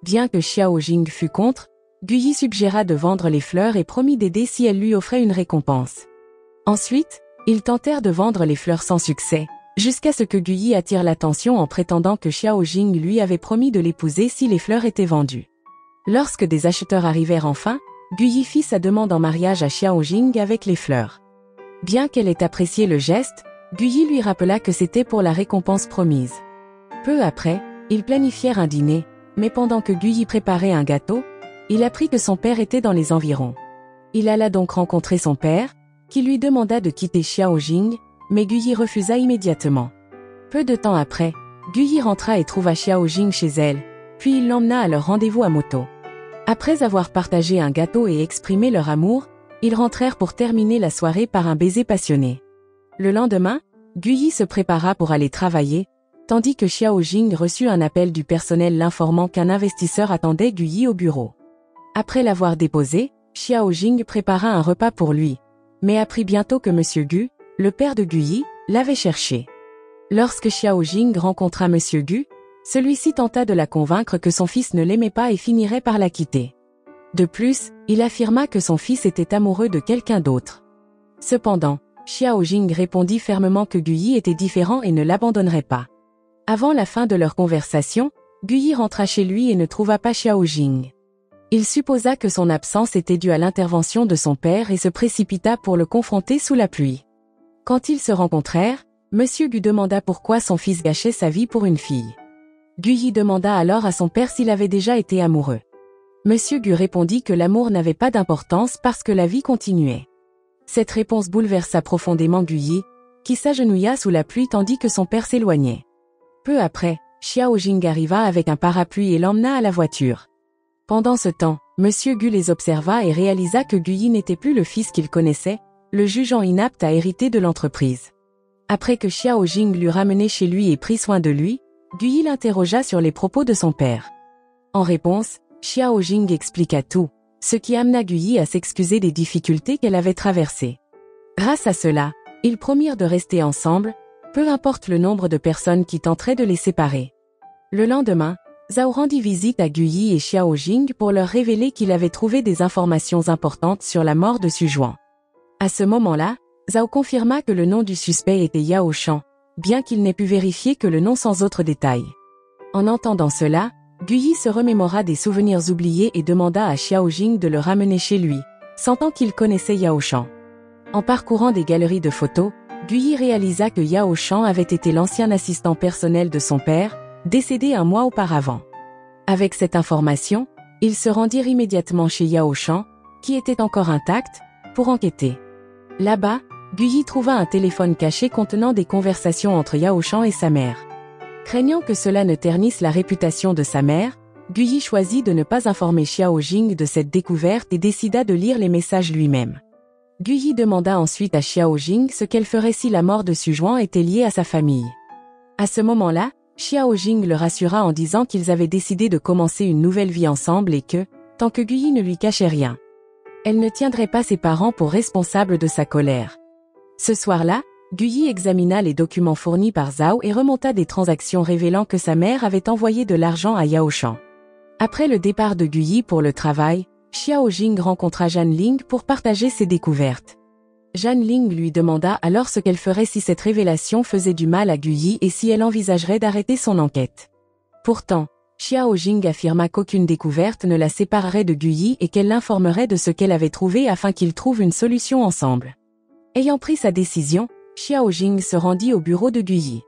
Bien que Xiao Jing fût contre, Guyi suggéra de vendre les fleurs et promit d'aider si elle lui offrait une récompense. Ensuite, ils tentèrent de vendre les fleurs sans succès, jusqu'à ce que Guyi attire l'attention en prétendant que Xiao Jing lui avait promis de l'épouser si les fleurs étaient vendues. Lorsque des acheteurs arrivèrent enfin, Guyi fit sa demande en mariage à Xiao Jing avec les fleurs. Bien qu'elle ait apprécié le geste, Guyi lui rappela que c'était pour la récompense promise. Peu après, ils planifièrent un dîner, mais pendant que Guyi préparait un gâteau, il apprit que son père était dans les environs. Il alla donc rencontrer son père, qui lui demanda de quitter Xiao Jing, mais Guyi refusa immédiatement. Peu de temps après, Guyi rentra et trouva Xiao Jing chez elle, puis il l'emmena à leur rendez-vous à moto. Après avoir partagé un gâteau et exprimé leur amour, ils rentrèrent pour terminer la soirée par un baiser passionné. Le lendemain, Guyi se prépara pour aller travailler, tandis que Xiao Jing reçut un appel du personnel l'informant qu'un investisseur attendait Guyi au bureau. Après l'avoir déposé, Xiao Jing prépara un repas pour lui, mais apprit bientôt que Monsieur Gu, le père de Guyi, l'avait cherché. Lorsque Xiao Jing rencontra Monsieur Gu, celui-ci tenta de la convaincre que son fils ne l'aimait pas et finirait par la quitter. De plus, il affirma que son fils était amoureux de quelqu'un d'autre. Cependant, Xiao Jing répondit fermement que Guyi était différent et ne l'abandonnerait pas. Avant la fin de leur conversation, Guyi rentra chez lui et ne trouva pas Xiao Jing. Il supposa que son absence était due à l'intervention de son père et se précipita pour le confronter sous la pluie. Quand ils se rencontrèrent, Monsieur Gu demanda pourquoi son fils gâchait sa vie pour une fille. Guyi demanda alors à son père s'il avait déjà été amoureux. Monsieur Gu répondit que l'amour n'avait pas d'importance parce que la vie continuait. Cette réponse bouleversa profondément Guyi, qui s'agenouilla sous la pluie tandis que son père s'éloignait. Peu après, Xiao Jing arriva avec un parapluie et l'emmena à la voiture. Pendant ce temps, Monsieur Gu les observa et réalisa que Guyi n'était plus le fils qu'il connaissait, le jugeant inapte à hériter de l'entreprise. Après que Xiao Jing l'eut ramené chez lui et pris soin de lui, Guyi l'interrogea sur les propos de son père. En réponse, Xiao Jing expliqua tout, ce qui amena Guyi à s'excuser des difficultés qu'elle avait traversées. Grâce à cela, ils promirent de rester ensemble, peu importe le nombre de personnes qui tenteraient de les séparer. Le lendemain, Zhao rendit visite à Guyi et Xiao Jing pour leur révéler qu'il avait trouvé des informations importantes sur la mort de Xu Zhuang. À ce moment-là, Zhao confirma que le nom du suspect était Yao Shan, bien qu'il n'ait pu vérifier que le nom sans autre détail. En entendant cela, Guyi se remémora des souvenirs oubliés et demanda à Xiao Jing de le ramener chez lui, sentant qu'il connaissait Yao Shan. En parcourant des galeries de photos, Guyi réalisa que Yao Shan avait été l'ancien assistant personnel de son père, décédé un mois auparavant. Avec cette information, ils se rendirent immédiatement chez Yao Shan, qui était encore intact, pour enquêter. Là-bas, Guyi trouva un téléphone caché contenant des conversations entre Yao Shan et sa mère. Craignant que cela ne ternisse la réputation de sa mère, Guyi choisit de ne pas informer Xiao Jing de cette découverte et décida de lire les messages lui-même. Guyi demanda ensuite à Xiao Jing ce qu'elle ferait si la mort de Xu Zhuang était liée à sa famille. À ce moment-là, Xiao Jing le rassura en disant qu'ils avaient décidé de commencer une nouvelle vie ensemble et que, tant que Guyi ne lui cachait rien, elle ne tiendrait pas ses parents pour responsables de sa colère. Ce soir-là, Guyi examina les documents fournis par Zhao et remonta des transactions révélant que sa mère avait envoyé de l'argent à Yao Shan. Après le départ de Guyi pour le travail, Xiao Jing rencontra Zhan Ling pour partager ses découvertes. Zhan Ling lui demanda alors ce qu'elle ferait si cette révélation faisait du mal à Guyi et si elle envisagerait d'arrêter son enquête. Pourtant, Xiao Jing affirma qu'aucune découverte ne la séparerait de Guyi et qu'elle l'informerait de ce qu'elle avait trouvé afin qu'ils trouvent une solution ensemble. Ayant pris sa décision, Xiao Jing se rendit au bureau de Guyi.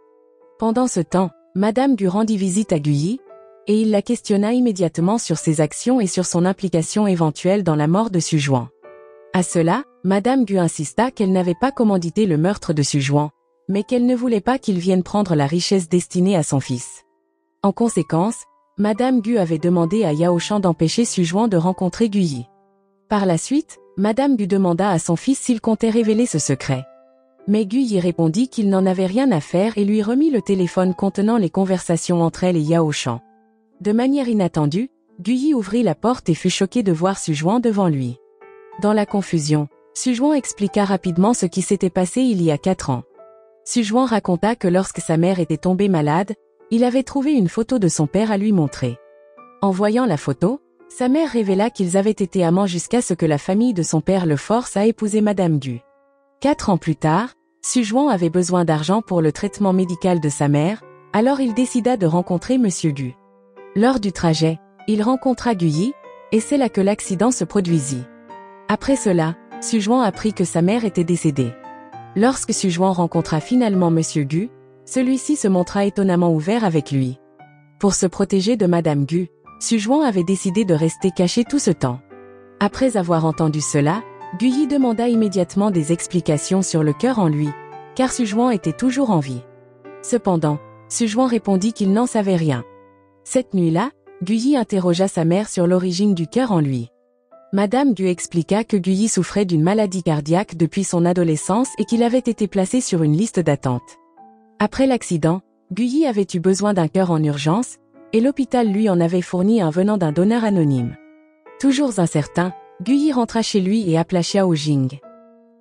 Pendant ce temps, Madame Gu rendit visite à Guyi, et il la questionna immédiatement sur ses actions et sur son implication éventuelle dans la mort de Xu Zhuang. À cela, Madame Gu insista qu'elle n'avait pas commandité le meurtre de Xu Zhuang, mais qu'elle ne voulait pas qu'il vienne prendre la richesse destinée à son fils. En conséquence, Madame Gu avait demandé à Yao Shan d'empêcher Xu Zhuang de rencontrer Guyi. Par la suite, Madame Gu demanda à son fils s'il comptait révéler ce secret. Mais Guyi répondit qu'il n'en avait rien à faire et lui remit le téléphone contenant les conversations entre elle et Yao Shan. De manière inattendue, Guyi ouvrit la porte et fut choqué de voir Suzhuan devant lui. Dans la confusion, Suzhuan expliqua rapidement ce qui s'était passé il y a 4 ans. Suzhuan raconta que lorsque sa mère était tombée malade, il avait trouvé une photo de son père à lui montrer. En voyant la photo, sa mère révéla qu'ils avaient été amants jusqu'à ce que la famille de son père le force à épouser Madame Gu. 4 ans plus tard, Suzhuan avait besoin d'argent pour le traitement médical de sa mère, alors il décida de rencontrer Monsieur Gu. Lors du trajet, il rencontra Guyi, et c'est là que l'accident se produisit. Après cela, Suzhuan apprit que sa mère était décédée. Lorsque Suzhuan rencontra finalement Monsieur Gu, celui-ci se montra étonnamment ouvert avec lui. Pour se protéger de Madame Gu, Suzhuan avait décidé de rester caché tout ce temps. Après avoir entendu cela, Guyi demanda immédiatement des explications sur le cœur en lui, car Suzhuan était toujours en vie. Cependant, Suzhuan répondit qu'il n'en savait rien. Cette nuit-là, Guyi interrogea sa mère sur l'origine du cœur en lui. Madame Gu expliqua que Guyi souffrait d'une maladie cardiaque depuis son adolescence et qu'il avait été placé sur une liste d'attente. Après l'accident, Guyi avait eu besoin d'un cœur en urgence, et l'hôpital lui en avait fourni un venant d'un donneur anonyme. Toujours incertain, Guyi rentra chez lui et appela Xiao Jing.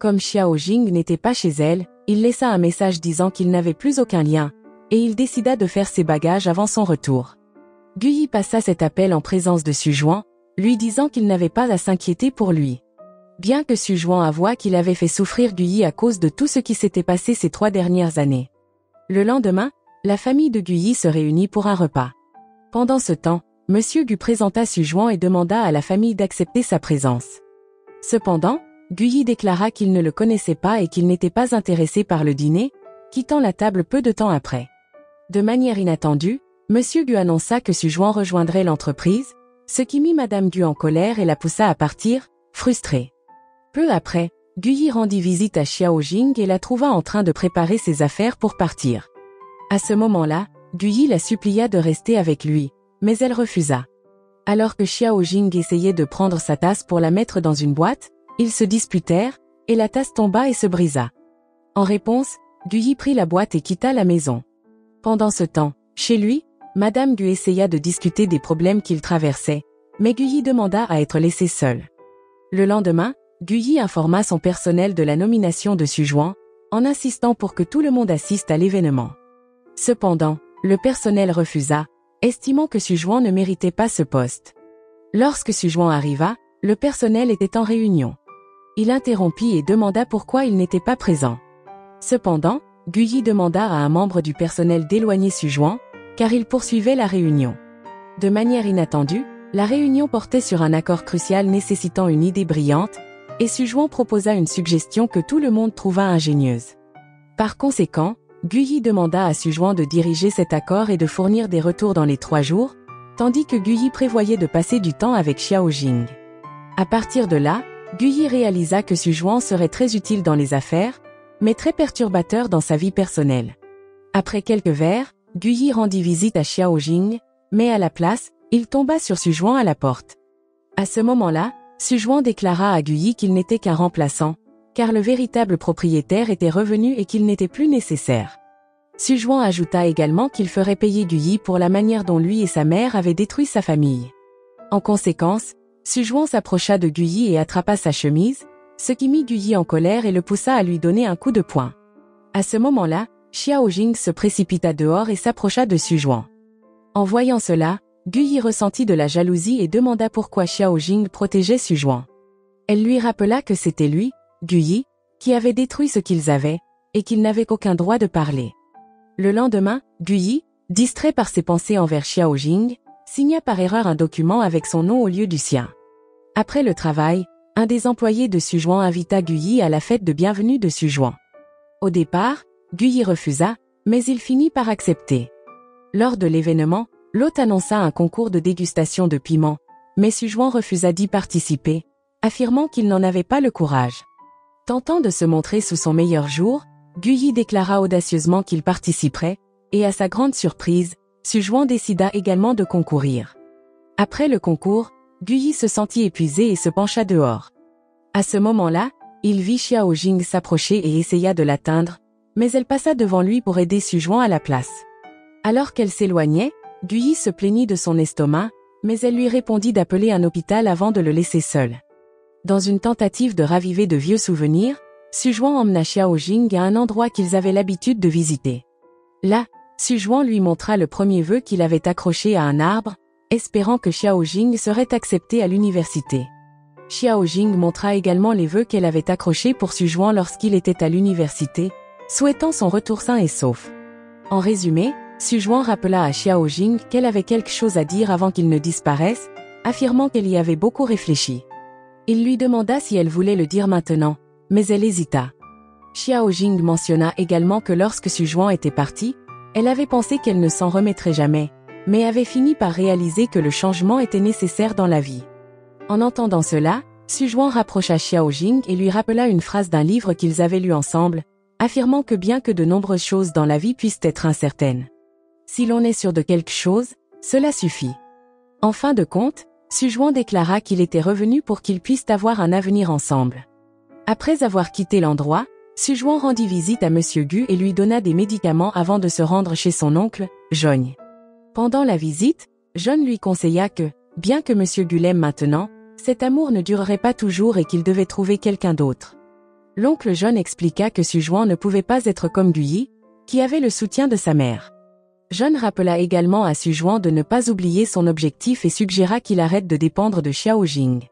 Comme Xiao Jing n'était pas chez elle, il laissa un message disant qu'il n'avait plus aucun lien, et il décida de faire ses bagages avant son retour. Guyi passa cet appel en présence de Suzhuan, lui disant qu'il n'avait pas à s'inquiéter pour lui. Bien que Suzhuan avoua qu'il avait fait souffrir Guyi à cause de tout ce qui s'était passé ces 3 dernières années. Le lendemain, la famille de Guyi se réunit pour un repas. Pendant ce temps, Monsieur Gu présenta Suzhuan et demanda à la famille d'accepter sa présence. Cependant, Guyi déclara qu'il ne le connaissait pas et qu'il n'était pas intéressé par le dîner, quittant la table peu de temps après. De manière inattendue, Monsieur Gu annonça que Suzhuan rejoindrait l'entreprise, ce qui mit Madame Gu en colère et la poussa à partir, frustrée. Peu après, Guyi rendit visite à Xiao Jing et la trouva en train de préparer ses affaires pour partir. À ce moment-là, Guyi la supplia de rester avec lui, mais elle refusa. Alors que Xiao Jing essayait de prendre sa tasse pour la mettre dans une boîte, ils se disputèrent, et la tasse tomba et se brisa. En réponse, Guyi prit la boîte et quitta la maison. Pendant ce temps, chez lui, Madame Gu essaya de discuter des problèmes qu'il traversait, mais Guyi demanda à être laissé seul. Le lendemain, Guyi informa son personnel de la nomination de Suzhuan, en insistant pour que tout le monde assiste à l'événement. Cependant, le personnel refusa, estimant que Suzhuan ne méritait pas ce poste. Lorsque Suzhuan arriva, le personnel était en réunion. Il interrompit et demanda pourquoi il n'était pas présent. Cependant, Guyi demanda à un membre du personnel d'éloigner Suzhuan, car il poursuivait la réunion. De manière inattendue, la réunion portait sur un accord crucial nécessitant une idée brillante, et Suzhuan proposa une suggestion que tout le monde trouva ingénieuse. Par conséquent, Guyi demanda à Suzhuan de diriger cet accord et de fournir des retours dans les 3 jours, tandis que Guyi prévoyait de passer du temps avec Xiao Jing. À partir de là, Guyi réalisa que Suzhuan serait très utile dans les affaires, mais très perturbateur dans sa vie personnelle. Après quelques verres, Guyi rendit visite à Xiao Jing, mais à la place, il tomba sur Suzhuan à la porte. À ce moment-là, Suzhuan déclara à Guyi qu'il n'était qu'un remplaçant, car le véritable propriétaire était revenu et qu'il n'était plus nécessaire. Suzhuan ajouta également qu'il ferait payer Guyi pour la manière dont lui et sa mère avaient détruit sa famille. En conséquence, Suzhuan s'approcha de Guyi et attrapa sa chemise, ce qui mit Guyi en colère et le poussa à lui donner un coup de poing. À ce moment-là, Xiao Jing se précipita dehors et s'approcha de Suzhuan. En voyant cela, Guyi ressentit de la jalousie et demanda pourquoi Xiao Jing protégeait Suzhuan. Elle lui rappela que c'était lui, Guyi, qui avait détruit ce qu'ils avaient, et qu'il n'avait qu'aucun droit de parler. Le lendemain, Guyi, distrait par ses pensées envers Xiao Jing, signa par erreur un document avec son nom au lieu du sien. Après le travail, un des employés de Suzhuan invita Guyi à la fête de bienvenue de Suzhuan. Au départ, Guyi refusa, mais il finit par accepter. Lors de l'événement, l'hôte annonça un concours de dégustation de piments, mais Suzhuan refusa d'y participer, affirmant qu'il n'en avait pas le courage. Tentant de se montrer sous son meilleur jour, Guyi déclara audacieusement qu'il participerait, et à sa grande surprise, Suzhuan décida également de concourir. Après le concours, Guyi se sentit épuisé et se pencha dehors. À ce moment-là, il vit Xiao Jing s'approcher et essaya de l'atteindre, mais elle passa devant lui pour aider Suzhuan à la place. Alors qu'elle s'éloignait, Guyi se plaignit de son estomac, mais elle lui répondit d'appeler un hôpital avant de le laisser seul. Dans une tentative de raviver de vieux souvenirs, Sujuan emmena Xiaojing à un endroit qu'ils avaient l'habitude de visiter. Là, Sujuan lui montra le premier vœu qu'il avait accroché à un arbre, espérant que Xiaojing serait acceptée à l'université. Xiaojing montra également les vœux qu'elle avait accrochés pour Sujuan lorsqu'il était à l'université, souhaitant son retour sain et sauf. En résumé, Sujuan rappela à Xiaojing qu'elle avait quelque chose à dire avant qu'il ne disparaisse, affirmant qu'elle y avait beaucoup réfléchi. Il lui demanda si elle voulait le dire maintenant, mais elle hésita. Xiaojing mentionna également que lorsque Sujuan était partie, elle avait pensé qu'elle ne s'en remettrait jamais, mais avait fini par réaliser que le changement était nécessaire dans la vie. En entendant cela, Sujuan rapprocha Xiaojing et lui rappela une phrase d'un livre qu'ils avaient lu ensemble, affirmant que bien que de nombreuses choses dans la vie puissent être incertaines, si l'on est sûr de quelque chose, cela suffit. En fin de compte, Sujuan déclara qu'il était revenu pour qu'ils puissent avoir un avenir ensemble. Après avoir quitté l'endroit, Sujuan rendit visite à Monsieur Gu et lui donna des médicaments avant de se rendre chez son oncle, Jogne. Pendant la visite, Jogne lui conseilla que, bien que Monsieur Gu l'aime maintenant, cet amour ne durerait pas toujours et qu'il devait trouver quelqu'un d'autre. L'oncle Jogne expliqua que Sujuan ne pouvait pas être comme Guyi, qui avait le soutien de sa mère. Jogne rappela également à Sujuan de ne pas oublier son objectif et suggéra qu'il arrête de dépendre de Xiaojing.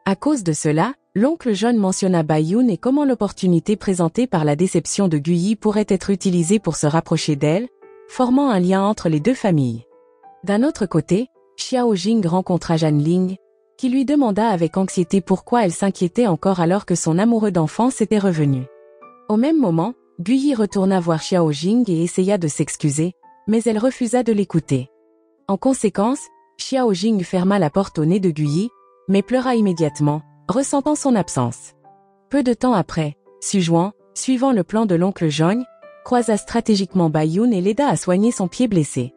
À cause de cela, l'oncle Jogne mentionna Baiyun et comment l'opportunité présentée par la déception de Guyi pourrait être utilisée pour se rapprocher d'elle, formant un lien entre les deux familles. D'un autre côté, Xiaojing rencontra Jan Ling, qui lui demanda avec anxiété pourquoi elle s'inquiétait encore alors que son amoureux d'enfance était revenu. Au même moment, Guyi retourna voir Xiaojing et essaya de s'excuser, mais elle refusa de l'écouter. En conséquence, Xiaojing ferma la porte au nez de Guyi, mais pleura immédiatement, ressentant son absence. Peu de temps après, Sujuan, suivant le plan de l'oncle Jogne, croisa stratégiquement Baiyun et l'aida à soigner son pied blessé.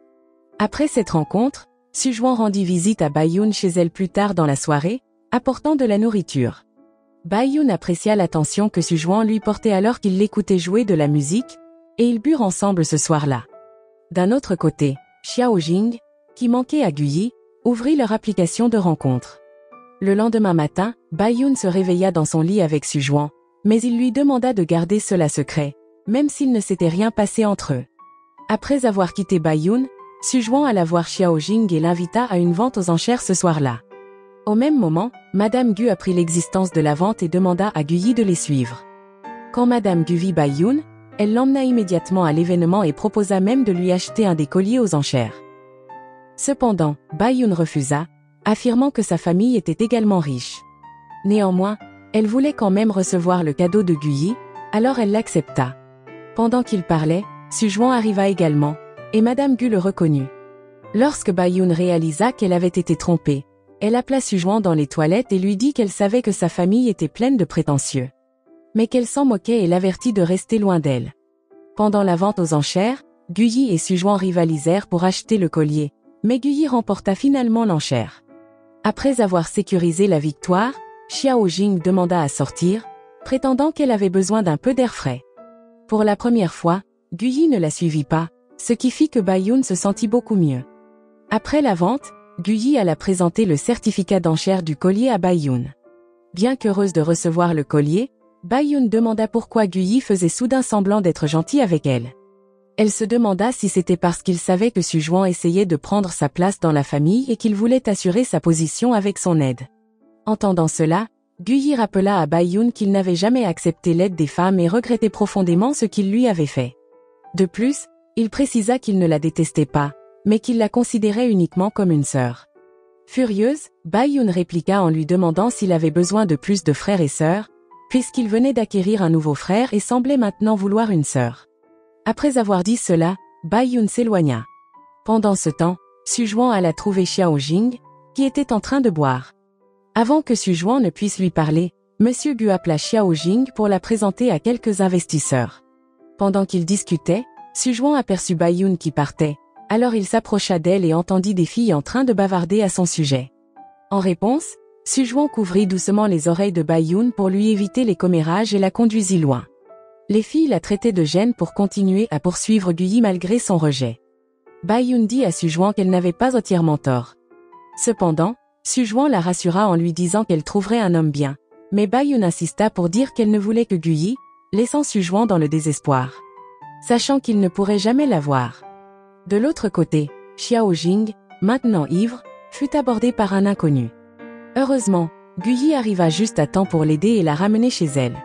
Après cette rencontre, Sujuan rendit visite à Baiyun chez elle plus tard dans la soirée, apportant de la nourriture. Baiyun apprécia l'attention que Sujuan lui portait alors qu'il l'écoutait jouer de la musique, et ils burent ensemble ce soir-là. D'un autre côté, Xiaojing, qui manquait à Guyi, ouvrit leur application de rencontre. Le lendemain matin, Baiyun se réveilla dans son lit avec Sujuan, mais il lui demanda de garder cela secret, même s'il ne s'était rien passé entre eux. Après avoir quitté Baiyun, Sujuan alla voir Xiaojing et l'invita à une vente aux enchères ce soir-là. Au même moment, Madame Gu apprit l'existence de la vente et demanda à Guyi de les suivre. Quand Madame Gu vit Baiyun, elle l'emmena immédiatement à l'événement et proposa même de lui acheter un des colliers aux enchères. Cependant, Baiyun refusa, affirmant que sa famille était également riche. Néanmoins, elle voulait quand même recevoir le cadeau de Guyi, alors elle l'accepta. Pendant qu'il parlait, Sujuan arriva également, et Madame Gu le reconnut. Lorsque Baiyun réalisa qu'elle avait été trompée, elle appela Sujuan dans les toilettes et lui dit qu'elle savait que sa famille était pleine de prétentieux, mais qu'elle s'en moquait et l'avertit de rester loin d'elle. Pendant la vente aux enchères, Guyi et Sujuan rivalisèrent pour acheter le collier, mais Guyi remporta finalement l'enchère. Après avoir sécurisé la victoire, Xiaojing demanda à sortir, prétendant qu'elle avait besoin d'un peu d'air frais. Pour la première fois, Guyi ne la suivit pas, ce qui fit que Baiyun se sentit beaucoup mieux. Après la vente, Guyi alla présenter le certificat d'enchère du collier à Baiyun. Bien qu'heureuse de recevoir le collier, Baiyun demanda pourquoi Guyi faisait soudain semblant d'être gentil avec elle. Elle se demanda si c'était parce qu'il savait que Sujuan essayait de prendre sa place dans la famille et qu'il voulait assurer sa position avec son aide. Entendant cela, Guyi rappela à Baiyun qu'il n'avait jamais accepté l'aide des femmes et regrettait profondément ce qu'il lui avait fait. De plus, il précisa qu'il ne la détestait pas, mais qu'il la considérait uniquement comme une sœur. Furieuse, Baiyun répliqua en lui demandant s'il avait besoin de plus de frères et sœurs, puisqu'il venait d'acquérir un nouveau frère et semblait maintenant vouloir une sœur. Après avoir dit cela, Baiyun s'éloigna. Pendant ce temps, Sujuan alla trouver Xiaojing, qui était en train de boire. Avant que Sujuan ne puisse lui parler, Monsieur Gu appela Xiaojing pour la présenter à quelques investisseurs. Pendant qu'ils discutaient, Sujuan aperçut Baiyun qui partait, alors il s'approcha d'elle et entendit des filles en train de bavarder à son sujet. En réponse, Sujuan couvrit doucement les oreilles de Baiyun pour lui éviter les commérages et la conduisit loin. Les filles la traitaient de gêne pour continuer à poursuivre Guyi malgré son rejet. Baiyun dit à Sujuan qu'elle n'avait pas entièrement tort. Cependant, Xu Zhuang la rassura en lui disant qu'elle trouverait un homme bien. Mais Bai Yun insista pour dire qu'elle ne voulait que Guyi, laissant Xu Zhuang dans le désespoir, sachant qu'il ne pourrait jamais la voir. De l'autre côté, Xiao Jing, maintenant ivre, fut abordé par un inconnu. Heureusement, Guyi arriva juste à temps pour l'aider et la ramener chez elle.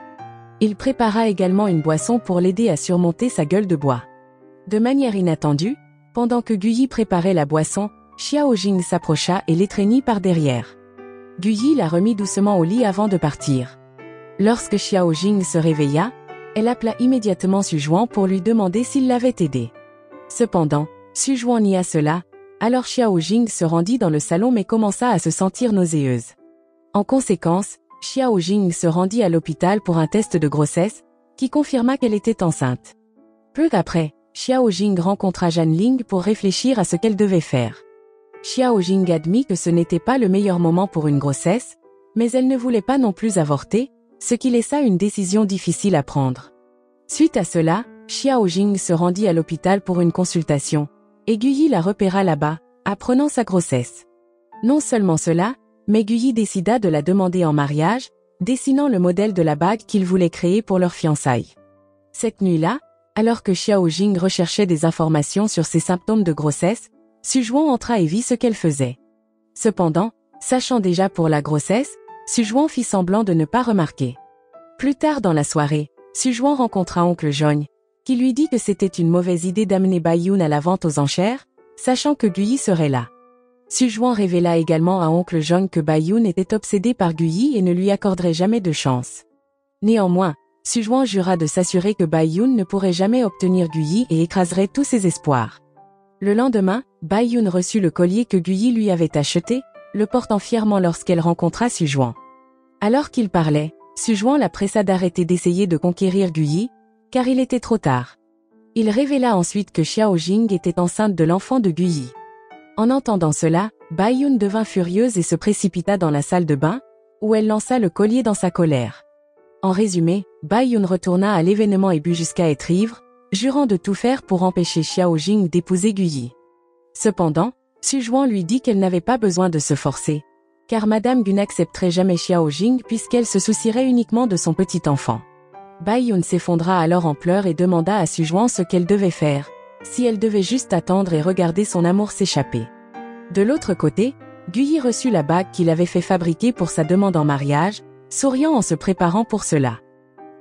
Il prépara également une boisson pour l'aider à surmonter sa gueule de bois. De manière inattendue, pendant que Guyi préparait la boisson, Xiao Jing s'approcha et l'étreignit par derrière. Guyi la remit doucement au lit avant de partir. Lorsque Xiao Jing se réveilla, elle appela immédiatement Xu Zhuang pour lui demander s'il l'avait aidé. Cependant, Xu Zhuang nia cela, alors Xiao Jing se rendit dans le salon mais commença à se sentir nauséeuse. En conséquence, Xiao Jing se rendit à l'hôpital pour un test de grossesse, qui confirma qu'elle était enceinte. Peu après, Xiao Jing rencontra Zhan Ling pour réfléchir à ce qu'elle devait faire. Xiao Jing admit que ce n'était pas le meilleur moment pour une grossesse, mais elle ne voulait pas non plus avorter, ce qui laissa une décision difficile à prendre. Suite à cela, Xiao Jing se rendit à l'hôpital pour une consultation, et Guyi la repéra là-bas, apprenant sa grossesse. Non seulement cela, mais Guyi décida de la demander en mariage, dessinant le modèle de la bague qu'il voulait créer pour leur fiançailles. Cette nuit-là, alors que Xiao Jing recherchait des informations sur ses symptômes de grossesse, Xu Zhuang entra et vit ce qu'elle faisait. Cependant, sachant déjà pour la grossesse, Xu Zhuang fit semblant de ne pas remarquer. Plus tard dans la soirée, Xu Zhuang rencontra oncle Jogne, qui lui dit que c'était une mauvaise idée d'amener Bai Yun à la vente aux enchères, sachant que Guyi serait là. Xu Zhuang révéla également à oncle Jogne que Bai Yun était obsédé par Guyi et ne lui accorderait jamais de chance. Néanmoins, Xu Zhuang jura de s'assurer que Bai Yun ne pourrait jamais obtenir Guyi et écraserait tous ses espoirs. Le lendemain, Bai Yun reçut le collier que Guyi lui avait acheté, le portant fièrement lorsqu'elle rencontra Xu Zhuang. Alors qu'il parlait, Xu Zhuang la pressa d'arrêter d'essayer de conquérir Guyi, car il était trop tard. Il révéla ensuite que Xiao Jing était enceinte de l'enfant de Guyi. En entendant cela, Bai Yun devint furieuse et se précipita dans la salle de bain, où elle lança le collier dans sa colère. En résumé, Bai Yun retourna à l'événement et but jusqu'à être ivre, jurant de tout faire pour empêcher Xiao Jing d'épouser Guyi. Cependant, Xu Zhuang lui dit qu'elle n'avait pas besoin de se forcer, car Madame Gu n'accepterait jamais Xiao Jing puisqu'elle se soucierait uniquement de son petit enfant. Bai Yun s'effondra alors en pleurs et demanda à Xu Zhuang ce qu'elle devait faire, si elle devait juste attendre et regarder son amour s'échapper. De l'autre côté, Guyi reçut la bague qu'il avait fait fabriquer pour sa demande en mariage, souriant en se préparant pour cela.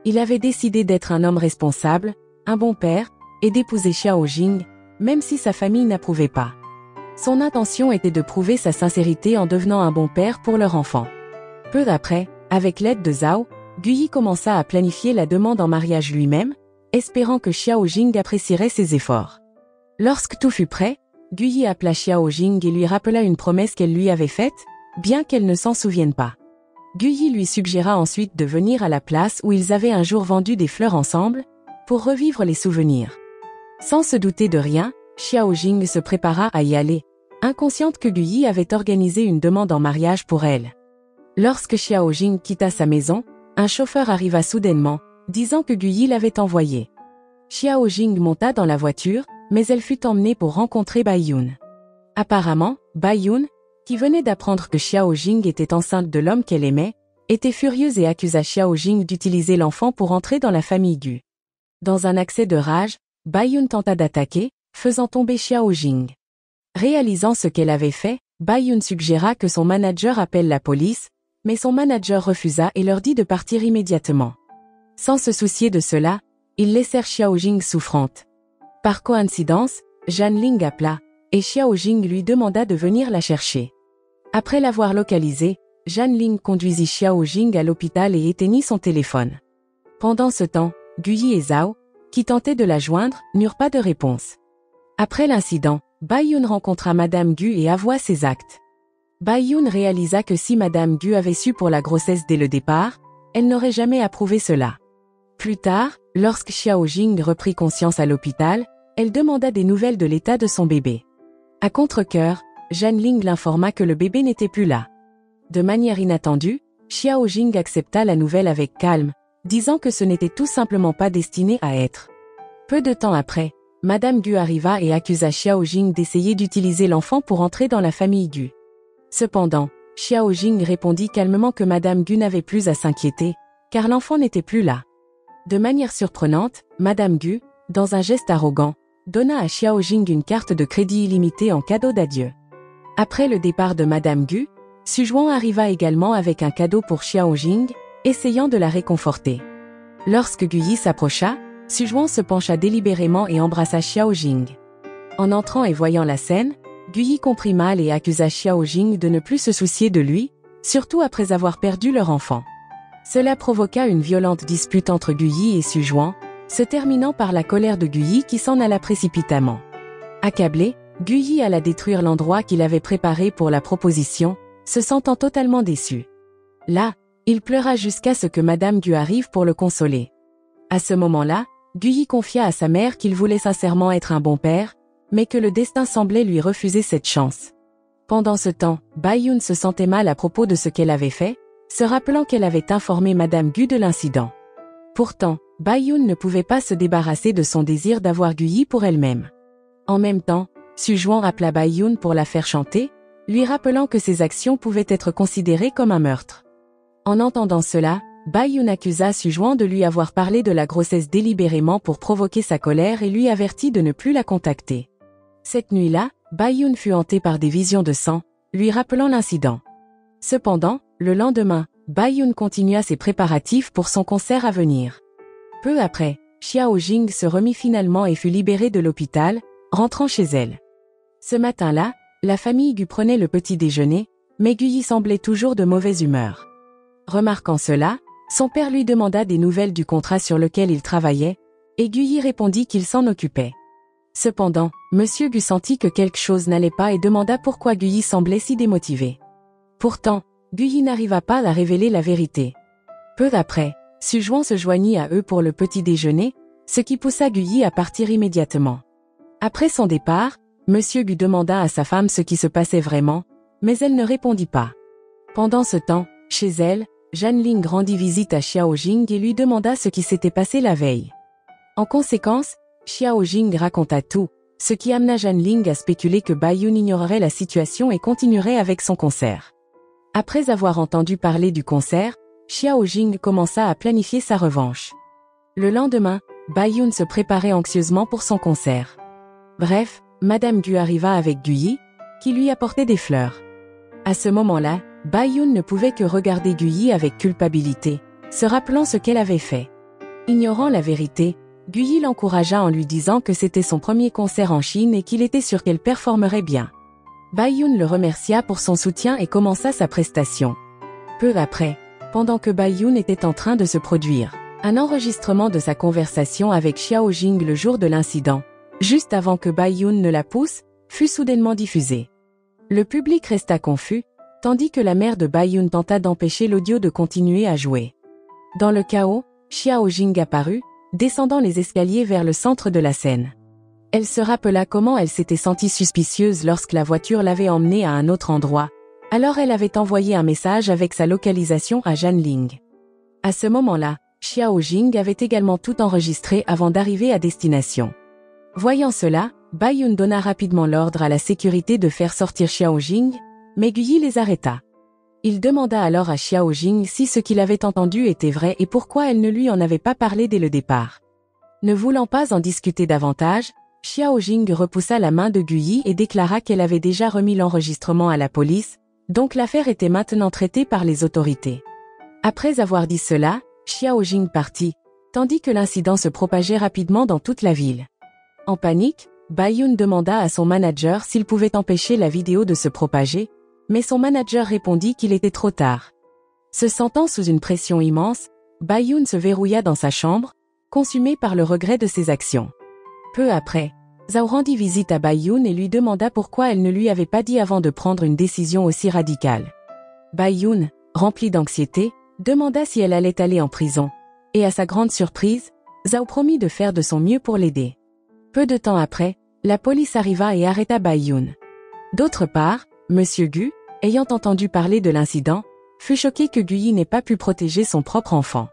Il avait décidé d'être un homme responsable, un bon père, et d'épouser Xiao Jing, même si sa famille n'approuvait pas. Son intention était de prouver sa sincérité en devenant un bon père pour leur enfant. Peu après, avec l'aide de Zhao, Guyi commença à planifier la demande en mariage lui-même, espérant que Xiao Jing apprécierait ses efforts. Lorsque tout fut prêt, Guyi appela Xiao Jing et lui rappela une promesse qu'elle lui avait faite, bien qu'elle ne s'en souvienne pas. Guyi lui suggéra ensuite de venir à la place où ils avaient un jour vendu des fleurs ensemble, pour revivre les souvenirs. Sans se douter de rien, Xiao Jing se prépara à y aller, inconsciente que Guyi avait organisé une demande en mariage pour elle. Lorsque Xiao Jing quitta sa maison, un chauffeur arriva soudainement, disant que Guyi l'avait envoyé. Xiao Jing monta dans la voiture, mais elle fut emmenée pour rencontrer Bai Yun. Apparemment, Bai Yun, qui venait d'apprendre que Xiao Jing était enceinte de l'homme qu'elle aimait, était furieuse et accusa Xiao Jing d'utiliser l'enfant pour entrer dans la famille Gu. Dans un accès de rage, Bai Yun tenta d'attaquer, faisant tomber Xiao Jing. Réalisant ce qu'elle avait fait, Bai Yun suggéra que son manager appelle la police, mais son manager refusa et leur dit de partir immédiatement. Sans se soucier de cela, ils laissèrent Xiao Jing souffrante. Par coïncidence, Zhan Ling appela, et Xiao Jing lui demanda de venir la chercher. Après l'avoir localisée, Zhan Ling conduisit Xiao Jing à l'hôpital et éteignit son téléphone. Pendant ce temps, Guyi et Zhao, qui tentaient de la joindre, n'eurent pas de réponse. Après l'incident, Bai Yun rencontra Madame Gu et avoua ses actes. Bai Yun réalisa que si Madame Gu avait su pour la grossesse dès le départ, elle n'aurait jamais approuvé cela. Plus tard, lorsque Xiao Jing reprit conscience à l'hôpital, elle demanda des nouvelles de l'état de son bébé. À contre-cœur, Zhan Ling l'informa que le bébé n'était plus là. De manière inattendue, Xiao Jing accepta la nouvelle avec calme, disant que ce n'était tout simplement pas destiné à être. Peu de temps après, Madame Gu arriva et accusa Xiao Jing d'essayer d'utiliser l'enfant pour entrer dans la famille Gu. Cependant, Xiao Jing répondit calmement que Madame Gu n'avait plus à s'inquiéter, car l'enfant n'était plus là. De manière surprenante, Madame Gu, dans un geste arrogant, donna à Xiao Jing une carte de crédit illimitée en cadeau d'adieu. Après le départ de Madame Gu, Su Zhuan arriva également avec un cadeau pour Xiao Jing, essayant de la réconforter. Lorsque Gu Yi s'approcha, Su Zhuan se pencha délibérément et embrassa Xiao Jing. En entrant et voyant la scène, Gu Yi comprit mal et accusa Xiao Jing de ne plus se soucier de lui, surtout après avoir perdu leur enfant. Cela provoqua une violente dispute entre Gu Yi et Su Zhuan, se terminant par la colère de Gu Yi qui s'en alla précipitamment. Accablé, Gu Yi alla détruire l'endroit qu'il avait préparé pour la proposition, se sentant totalement déçu. Là, il pleura jusqu'à ce que Madame Gu arrive pour le consoler. À ce moment-là, Gu Yi confia à sa mère qu'il voulait sincèrement être un bon père, mais que le destin semblait lui refuser cette chance. Pendant ce temps, Bai Yun se sentait mal à propos de ce qu'elle avait fait, se rappelant qu'elle avait informé Madame Gu de l'incident. Pourtant, Bai Yun ne pouvait pas se débarrasser de son désir d'avoir Gu Yi pour elle-même. En même temps, Su Zhuan appela Bai Yun pour la faire chanter, lui rappelant que ses actions pouvaient être considérées comme un meurtre. En entendant cela, Bai Yun accusa Su Zhuan de lui avoir parlé de la grossesse délibérément pour provoquer sa colère et lui avertit de ne plus la contacter. Cette nuit-là, Bai Yun fut hanté par des visions de sang, lui rappelant l'incident. Cependant, le lendemain, Bai Yun continua ses préparatifs pour son concert à venir. Peu après, Xiao Jing se remit finalement et fut libérée de l'hôpital, rentrant chez elle. Ce matin-là, la famille Gu prenait le petit déjeuner, mais Gu Yi semblait toujours de mauvaise humeur. Remarquant cela, son père lui demanda des nouvelles du contrat sur lequel il travaillait, et Gu Yi répondit qu'il s'en occupait. Cependant, Monsieur Gu sentit que quelque chose n'allait pas et demanda pourquoi Gu Yi semblait si démotivé. Pourtant, Gu Yi n'arriva pas à révéler la vérité. Peu après, Su Zhuan se joignit à eux pour le petit déjeuner, ce qui poussa Gu Yi à partir immédiatement. Après son départ, Monsieur Gu demanda à sa femme ce qui se passait vraiment, mais elle ne répondit pas. Pendant ce temps, chez elle, Zhan Ling rendit visite à Xiao Jing et lui demanda ce qui s'était passé la veille. En conséquence, Xiao Jing raconta tout, ce qui amena Zhan Ling à spéculer que Bai Yun ignorerait la situation et continuerait avec son concert. Après avoir entendu parler du concert, Xiao Jing commença à planifier sa revanche. Le lendemain, Bai Yun se préparait anxieusement pour son concert. Bref, Madame Gu arriva avec Gu Yi, qui lui apportait des fleurs. À ce moment-là, Bai Yun ne pouvait que regarder Gu Yi avec culpabilité, se rappelant ce qu'elle avait fait. Ignorant la vérité, Gu Yi l'encouragea en lui disant que c'était son premier concert en Chine et qu'il était sûr qu'elle performerait bien. Bai Yun le remercia pour son soutien et commença sa prestation. Peu après, pendant que Bai Yun était en train de se produire, un enregistrement de sa conversation avec Xiao Jing le jour de l'incident, juste avant que Bai Yun ne la pousse, fut soudainement diffusé. Le public resta confus, tandis que la mère de Bai Yun tenta d'empêcher l'audio de continuer à jouer. Dans le chaos, Xiao Jing apparut, descendant les escaliers vers le centre de la scène. Elle se rappela comment elle s'était sentie suspicieuse lorsque la voiture l'avait emmenée à un autre endroit, alors elle avait envoyé un message avec sa localisation à Zhan Ling. À ce moment-là, Xiao Jing avait également tout enregistré avant d'arriver à destination. Voyant cela, Bai Yun donna rapidement l'ordre à la sécurité de faire sortir Xiao Jing, mais Gu Yi les arrêta. Il demanda alors à Xiao Jing si ce qu'il avait entendu était vrai et pourquoi elle ne lui en avait pas parlé dès le départ. Ne voulant pas en discuter davantage, Xiao Jing repoussa la main de Gu Yi et déclara qu'elle avait déjà remis l'enregistrement à la police, donc l'affaire était maintenant traitée par les autorités. Après avoir dit cela, Xiao Jing partit, tandis que l'incident se propageait rapidement dans toute la ville. En panique, Bai Yun demanda à son manager s'il pouvait empêcher la vidéo de se propager, mais son manager répondit qu'il était trop tard. Se sentant sous une pression immense, Bai Yun se verrouilla dans sa chambre, consumé par le regret de ses actions. Peu après, Zhao rendit visite à Bai Yun et lui demanda pourquoi elle ne lui avait pas dit avant de prendre une décision aussi radicale. Bai Yun, remplie d'anxiété, demanda si elle allait aller en prison, et à sa grande surprise, Zhao promit de faire de son mieux pour l'aider. Peu de temps après, la police arriva et arrêta Bai Yun. D'autre part, Monsieur Gu, ayant entendu parler de l'incident, fut choqué que Gu Yi n'ait pas pu protéger son propre enfant.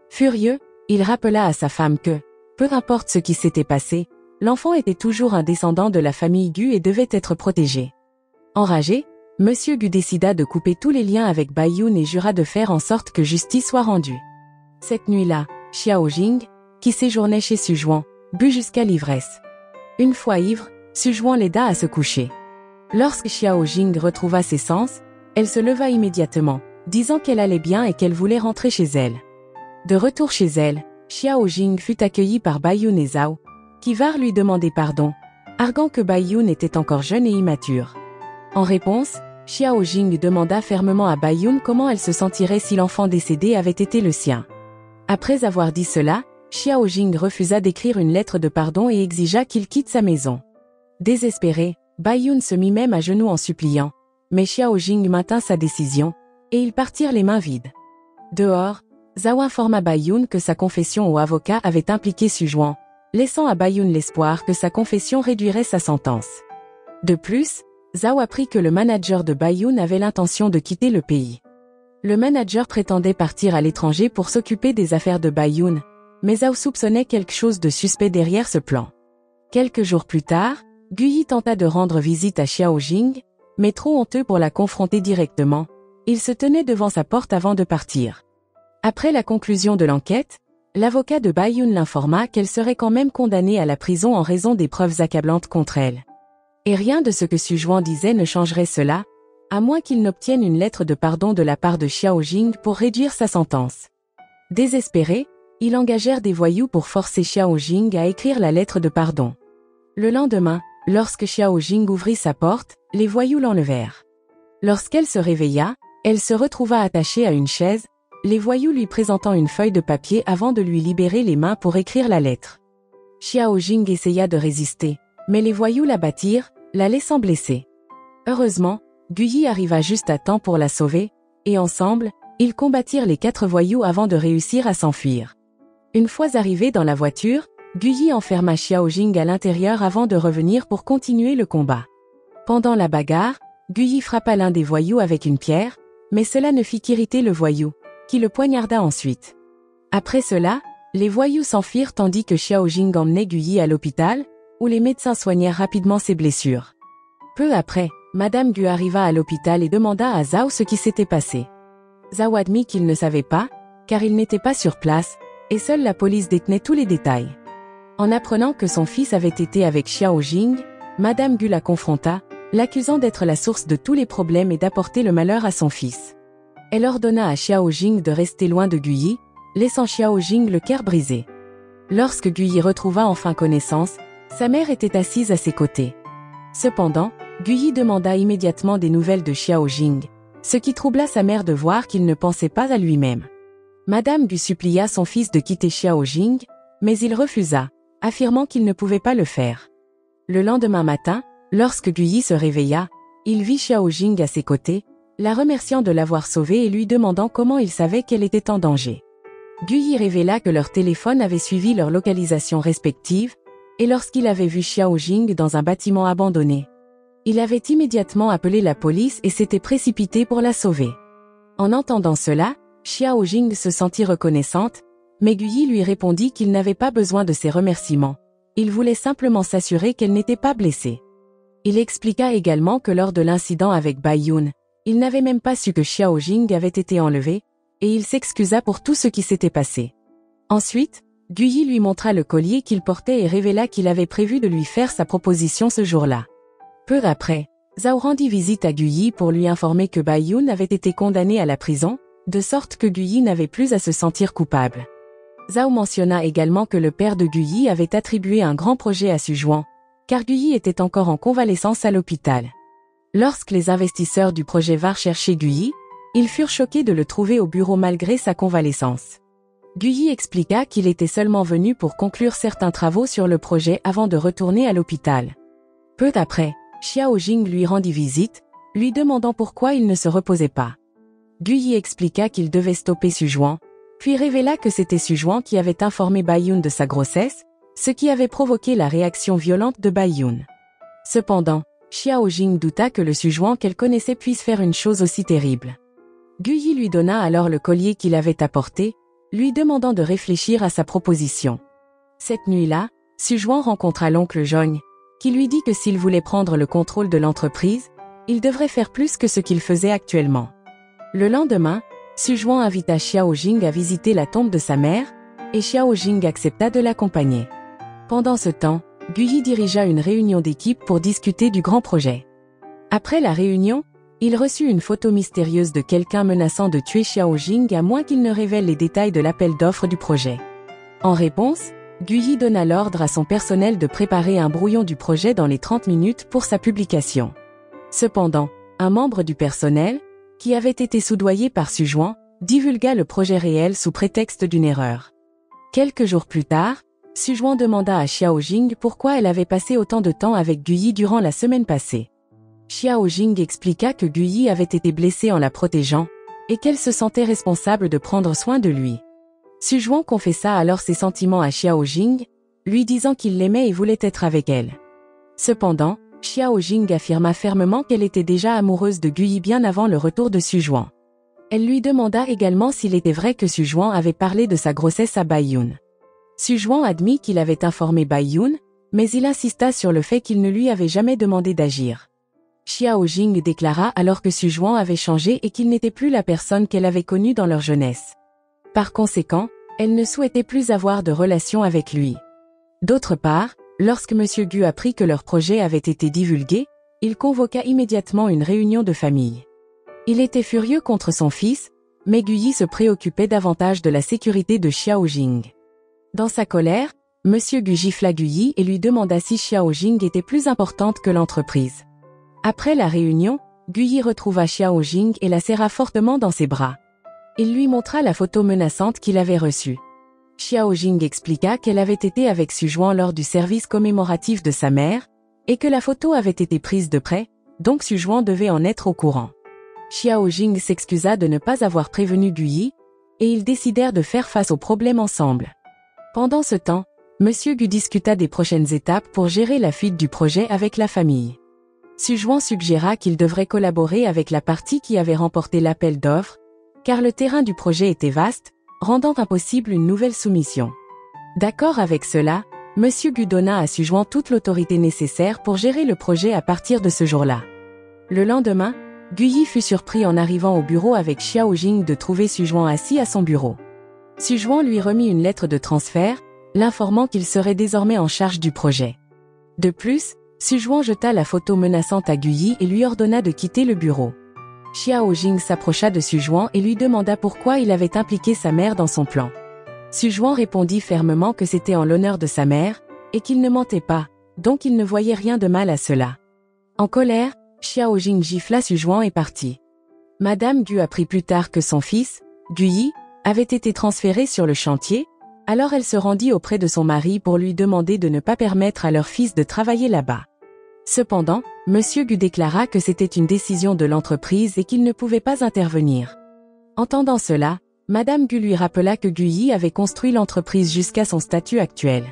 Furieux, il rappela à sa femme que, peu importe ce qui s'était passé, l'enfant était toujours un descendant de la famille Gu et devait être protégé. Enragé, Monsieur Gu décida de couper tous les liens avec Bai Yun et jura de faire en sorte que justice soit rendue. Cette nuit-là, Xiao Jing, qui séjournait chez Su Zhuang, but jusqu'à l'ivresse. Une fois ivre, Su Zhuang l'aida à se coucher. Lorsque Xiao Jing retrouva ses sens, elle se leva immédiatement, disant qu'elle allait bien et qu'elle voulait rentrer chez elle. De retour chez elle, Xiao Jing fut accueillie par Bai Yun et Zhao, qui vinrent lui demander pardon, arguant que Bai Yun était encore jeune et immature. En réponse, Xiao Jing demanda fermement à Bai Yun comment elle se sentirait si l'enfant décédé avait été le sien. Après avoir dit cela, Xiao Jing refusa d'écrire une lettre de pardon et exigea qu'il quitte sa maison. Désespéré, Bai Yun se mit même à genoux en suppliant, mais Xiao Jing maintint sa décision, et ils partirent les mains vides. Dehors, Zhao informa Bai Yun que sa confession au avocat avait impliqué Su Zhuang, laissant à Bai Yun l'espoir que sa confession réduirait sa sentence. De plus, Zhao apprit que le manager de Bai Yun avait l'intention de quitter le pays. Le manager prétendait partir à l'étranger pour s'occuper des affaires de Bai Yun, mais Zhao soupçonnait quelque chose de suspect derrière ce plan. Quelques jours plus tard, Guyi tenta de rendre visite à Xiao Jing, mais trop honteux pour la confronter directement, il se tenait devant sa porte avant de partir. Après la conclusion de l'enquête, l'avocat de Bai Yun l'informa qu'elle serait quand même condamnée à la prison en raison des preuves accablantes contre elle. Et rien de ce que Su Zhuang disait ne changerait cela, à moins qu'il n'obtienne une lettre de pardon de la part de Xiao Jing pour réduire sa sentence. Désespérés, ils engagèrent des voyous pour forcer Xiao Jing à écrire la lettre de pardon. Le lendemain, lorsque Xiao Jing ouvrit sa porte, les voyous l'enlevèrent. Lorsqu'elle se réveilla, elle se retrouva attachée à une chaise, les voyous lui présentant une feuille de papier avant de lui libérer les mains pour écrire la lettre. Xiao Jing essaya de résister, mais les voyous la battirent, la laissant blessée. Heureusement, Guyi arriva juste à temps pour la sauver, et ensemble, ils combattirent les 4 voyous avant de réussir à s'enfuir. Une fois arrivés dans la voiture, Guyi enferma Xiao Jing à l'intérieur avant de revenir pour continuer le combat. Pendant la bagarre, Guyi frappa l'un des voyous avec une pierre, mais cela ne fit qu'irriter le voyou, qui le poignarda ensuite. Après cela, les voyous s'enfuirent tandis que Xiao Jing emmenait Guyi à l'hôpital, où les médecins soignèrent rapidement ses blessures. Peu après, Madame Gu arriva à l'hôpital et demanda à Zhao ce qui s'était passé. Zhao admit qu'il ne savait pas, car il n'était pas sur place, et seule la police détenait tous les détails. En apprenant que son fils avait été avec Xiao Jing, Madame Gu la confronta, l'accusant d'être la source de tous les problèmes et d'apporter le malheur à son fils. Elle ordonna à Xiao Jing de rester loin de Guyi, laissant Xiao Jing le cœur brisé. Lorsque Guyi retrouva enfin connaissance, sa mère était assise à ses côtés. Cependant, Guyi demanda immédiatement des nouvelles de Xiao Jing, ce qui troubla sa mère de voir qu'il ne pensait pas à lui-même. Madame Gu supplia son fils de quitter Xiao Jing, mais il refusa, affirmant qu'il ne pouvait pas le faire. Le lendemain matin, lorsque Guyi se réveilla, il vit Xiao Jing à ses côtés, la remerciant de l'avoir sauvée et lui demandant comment il savait qu'elle était en danger. Guyi révéla que leur téléphone avait suivi leur localisation respective, et lorsqu'il avait vu Xiao Jing dans un bâtiment abandonné, il avait immédiatement appelé la police et s'était précipité pour la sauver. En entendant cela, Xiao Jing se sentit reconnaissante, mais Guyi lui répondit qu'il n'avait pas besoin de ses remerciements. Il voulait simplement s'assurer qu'elle n'était pas blessée. Il expliqua également que lors de l'incident avec Bai Yun, il n'avait même pas su que Xiao Jing avait été enlevée, et il s'excusa pour tout ce qui s'était passé. Ensuite, Guyi lui montra le collier qu'il portait et révéla qu'il avait prévu de lui faire sa proposition ce jour-là. Peu après, Zhao rendit visite à Guyi pour lui informer que Bai Yun avait été condamné à la prison, de sorte que Guyi n'avait plus à se sentir coupable. Zhao mentionna également que le père de Guyi avait attribué un grand projet à Su Zhuang, car Guyi était encore en convalescence à l'hôpital. Lorsque les investisseurs du projet vinrent chercher Guyi, ils furent choqués de le trouver au bureau malgré sa convalescence. Guyi expliqua qu'il était seulement venu pour conclure certains travaux sur le projet avant de retourner à l'hôpital. Peu après, Xiao Jing lui rendit visite, lui demandant pourquoi il ne se reposait pas. Guyi expliqua qu'il devait stopper Su Zhuang, puis révéla que c'était Su Zhuang qui avait informé Bai Yun de sa grossesse, ce qui avait provoqué la réaction violente de Bai Yun. Cependant, Xiao Jing douta que le Su Zhuang qu'elle connaissait puisse faire une chose aussi terrible. Guyi lui donna alors le collier qu'il avait apporté, lui demandant de réfléchir à sa proposition. Cette nuit-là, Su Zhuang rencontra l'oncle Zhong, qui lui dit que s'il voulait prendre le contrôle de l'entreprise, Il devrait faire plus que ce qu'il faisait actuellement. Le lendemain, Xu Zhuang invita Xiao Jing à visiter la tombe de sa mère, et Xiao Jing accepta de l'accompagner. Pendant ce temps, Guyi dirigea une réunion d'équipe pour discuter du grand projet. Après la réunion, il reçut une photo mystérieuse de quelqu'un menaçant de tuer Xiao Jing à moins qu'il ne révèle les détails de l'appel d'offres du projet. En réponse, Guyi donna l'ordre à son personnel de préparer un brouillon du projet dans les 30 minutes pour sa publication. Cependant, un membre du personnel, qui avait été soudoyé par Xu Zhuang, divulgua le projet réel sous prétexte d'une erreur. Quelques jours plus tard, Xu Zhuang demanda à Xiao Jing pourquoi elle avait passé autant de temps avec Guyi durant la semaine passée. Xiao Jing expliqua que Guyi avait été blessée en la protégeant, et qu'elle se sentait responsable de prendre soin de lui. Xu Zhuang confessa alors ses sentiments à Xiao Jing, lui disant qu'il l'aimait et voulait être avec elle. Cependant, Xiao Jing affirma fermement qu'elle était déjà amoureuse de Guyi bien avant le retour de Xu Zhuang. Elle lui demanda également s'il était vrai que Xu Zhuang avait parlé de sa grossesse à Bai Yun. Xu Zhuang admit qu'il avait informé Bai Yun, mais il insista sur le fait qu'il ne lui avait jamais demandé d'agir. Xiao Jing déclara alors que Xu Zhuang avait changé et qu'il n'était plus la personne qu'elle avait connue dans leur jeunesse. Par conséquent, elle ne souhaitait plus avoir de relation avec lui. D'autre part, lorsque M. Gu apprit que leur projet avait été divulgué, il convoqua immédiatement une réunion de famille. Il était furieux contre son fils, mais Guyi se préoccupait davantage de la sécurité de Xiao Jing. Dans sa colère, M. Gu gifla Guyi et lui demanda si Xiao Jing était plus importante que l'entreprise. Après la réunion, Guyi retrouva Xiao Jing et la serra fortement dans ses bras. Il lui montra la photo menaçante qu'il avait reçue. Xiao Jing expliqua qu'elle avait été avec Xu Zhuang lors du service commémoratif de sa mère, et que la photo avait été prise de près, donc Xu Zhuang devait en être au courant. Xiao Jing s'excusa de ne pas avoir prévenu Guyi, et ils décidèrent de faire face au problème ensemble. Pendant ce temps, M. Gu discuta des prochaines étapes pour gérer la fuite du projet avec la famille. Xu Zhuang suggéra qu'il devrait collaborer avec la partie qui avait remporté l'appel d'offres, car le terrain du projet était vaste, rendant impossible une nouvelle soumission. D'accord avec cela, M. Gu donna à Xu Zhuang toute l'autorité nécessaire pour gérer le projet à partir de ce jour-là. Le lendemain, Guyi fut surpris en arrivant au bureau avec Xiao Jing de trouver Xu Zhuang assis à son bureau. Xu Zhuang lui remit une lettre de transfert, l'informant qu'il serait désormais en charge du projet. De plus, Xu Zhuang jeta la photo menaçante à Guyi et lui ordonna de quitter le bureau. Xiao Jing s'approcha de Xu Zhuang et lui demanda pourquoi il avait impliqué sa mère dans son plan. Xu Zhuang répondit fermement que c'était en l'honneur de sa mère, et qu'il ne mentait pas, donc il ne voyait rien de mal à cela. En colère, Xiao Jing gifla Xu Zhuang et partit. Madame Gu apprit plus tard que son fils, Guyi, avait été transféré sur le chantier, alors elle se rendit auprès de son mari pour lui demander de ne pas permettre à leur fils de travailler là-bas. Cependant, M. Gu déclara que c'était une décision de l'entreprise et qu'il ne pouvait pas intervenir. Entendant cela, Madame Gu lui rappela que Guyi avait construit l'entreprise jusqu'à son statut actuel.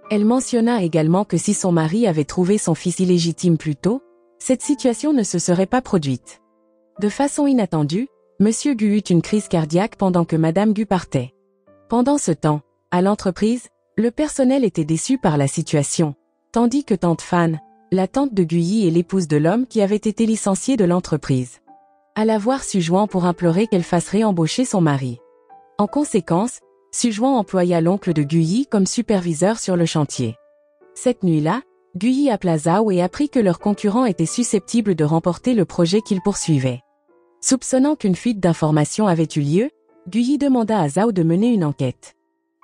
Elle mentionna également que si son mari avait trouvé son fils illégitime plus tôt, cette situation ne se serait pas produite. De façon inattendue, M. Gu eut une crise cardiaque pendant que Madame Gu partait. Pendant ce temps, à l'entreprise, le personnel était déçu par la situation, tandis que Tante Fan, la tante de Guyi et l'épouse de l'homme qui avait été licencié de l'entreprise, alla voir Xu Zhuang pour implorer qu'elle fasse réembaucher son mari. En conséquence, Xu Zhuang employa l'oncle de Guyi comme superviseur sur le chantier. Cette nuit-là, Guyi appela Zhao et apprit que leur concurrent était susceptible de remporter le projet qu'il poursuivait. Soupçonnant qu'une fuite d'informations avait eu lieu, Guyi demanda à Zhao de mener une enquête.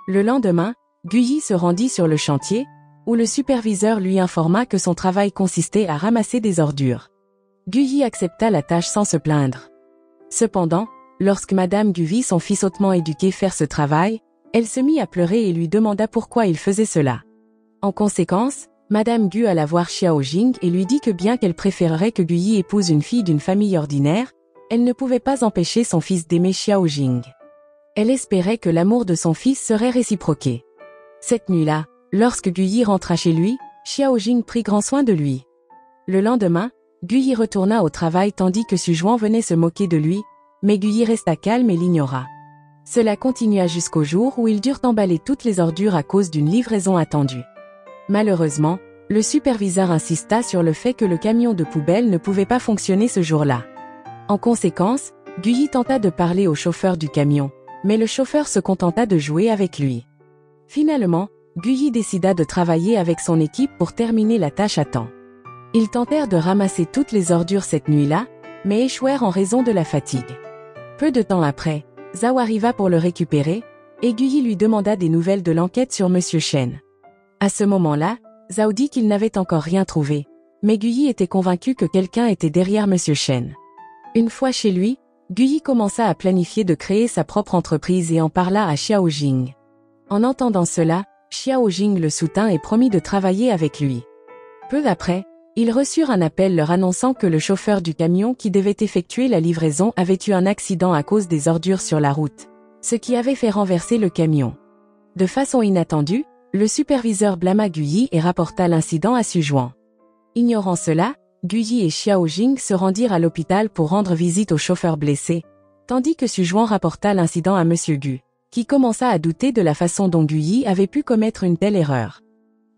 Le lendemain, Guyi se rendit sur le chantier, où le superviseur lui informa que son travail consistait à ramasser des ordures. Guyi accepta la tâche sans se plaindre. Cependant, lorsque Madame Gu vit son fils hautement éduqué faire ce travail, elle se mit à pleurer et lui demanda pourquoi il faisait cela. En conséquence, Madame Gu alla voir Xiao Jing et lui dit que bien qu'elle préférerait que Guyi épouse une fille d'une famille ordinaire, elle ne pouvait pas empêcher son fils d'aimer Xiao Jing. Elle espérait que l'amour de son fils serait réciproqué. Cette nuit-là, lorsque Guyi rentra chez lui, Xiao Jing prit grand soin de lui. Le lendemain, Guyi retourna au travail tandis que Xu Zhuang venait se moquer de lui, mais Guyi resta calme et l'ignora. Cela continua jusqu'au jour où ils durent emballer toutes les ordures à cause d'une livraison attendue. Malheureusement, le superviseur insista sur le fait que le camion de poubelle ne pouvait pas fonctionner ce jour-là. En conséquence, Guyi tenta de parler au chauffeur du camion, mais le chauffeur se contenta de jouer avec lui. Finalement, Guyi décida de travailler avec son équipe pour terminer la tâche à temps. Ils tentèrent de ramasser toutes les ordures cette nuit-là, mais échouèrent en raison de la fatigue. Peu de temps après, Zhao arriva pour le récupérer, et Guyi lui demanda des nouvelles de l'enquête sur Monsieur Chen. À ce moment-là, Zhao dit qu'il n'avait encore rien trouvé, mais Guyi était convaincu que quelqu'un était derrière Monsieur Chen. Une fois chez lui, Guyi commença à planifier de créer sa propre entreprise et en parla à Xiao Jing. En entendant cela, Xiao Jing le soutint et promit de travailler avec lui. Peu après, ils reçurent un appel leur annonçant que le chauffeur du camion qui devait effectuer la livraison avait eu un accident à cause des ordures sur la route, ce qui avait fait renverser le camion. De façon inattendue, le superviseur blâma Guyi et rapporta l'incident à Sujuan. Ignorant cela, Guyi et Xiao Jing se rendirent à l'hôpital pour rendre visite au chauffeur blessé, tandis que Sujuan rapporta l'incident à Monsieur Gu, qui commença à douter de la façon dont Guyi avait pu commettre une telle erreur.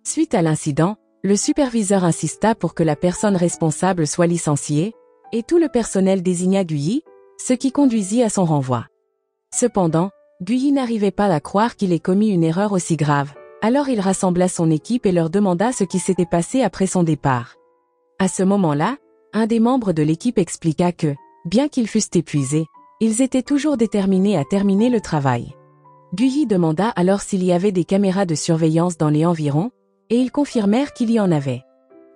Suite à l'incident, le superviseur insista pour que la personne responsable soit licenciée, et tout le personnel désigna Guyi, ce qui conduisit à son renvoi. Cependant, Guyi n'arrivait pas à croire qu'il ait commis une erreur aussi grave, alors il rassembla son équipe et leur demanda ce qui s'était passé après son départ. À ce moment-là, un des membres de l'équipe expliqua que, bien qu'ils fussent épuisés, ils étaient toujours déterminés à terminer le travail. Guyi demanda alors s'il y avait des caméras de surveillance dans les environs, et ils confirmèrent qu'il y en avait.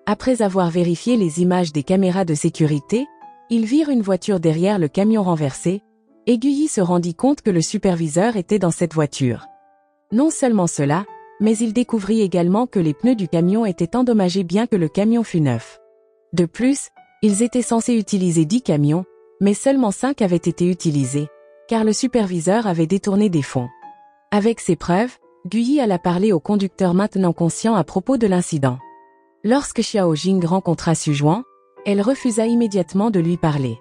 Après avoir vérifié les images des caméras de sécurité, ils virent une voiture derrière le camion renversé, et Guyi se rendit compte que le superviseur était dans cette voiture. Non seulement cela, mais il découvrit également que les pneus du camion étaient endommagés bien que le camion fût neuf. De plus, ils étaient censés utiliser 10 camions, mais seulement 5 avaient été utilisés, car le superviseur avait détourné des fonds. Avec ces preuves, Guyi alla parler au conducteur maintenant conscient à propos de l'incident. Lorsque Xiao Jing rencontra Sujuan, elle refusa immédiatement de lui parler.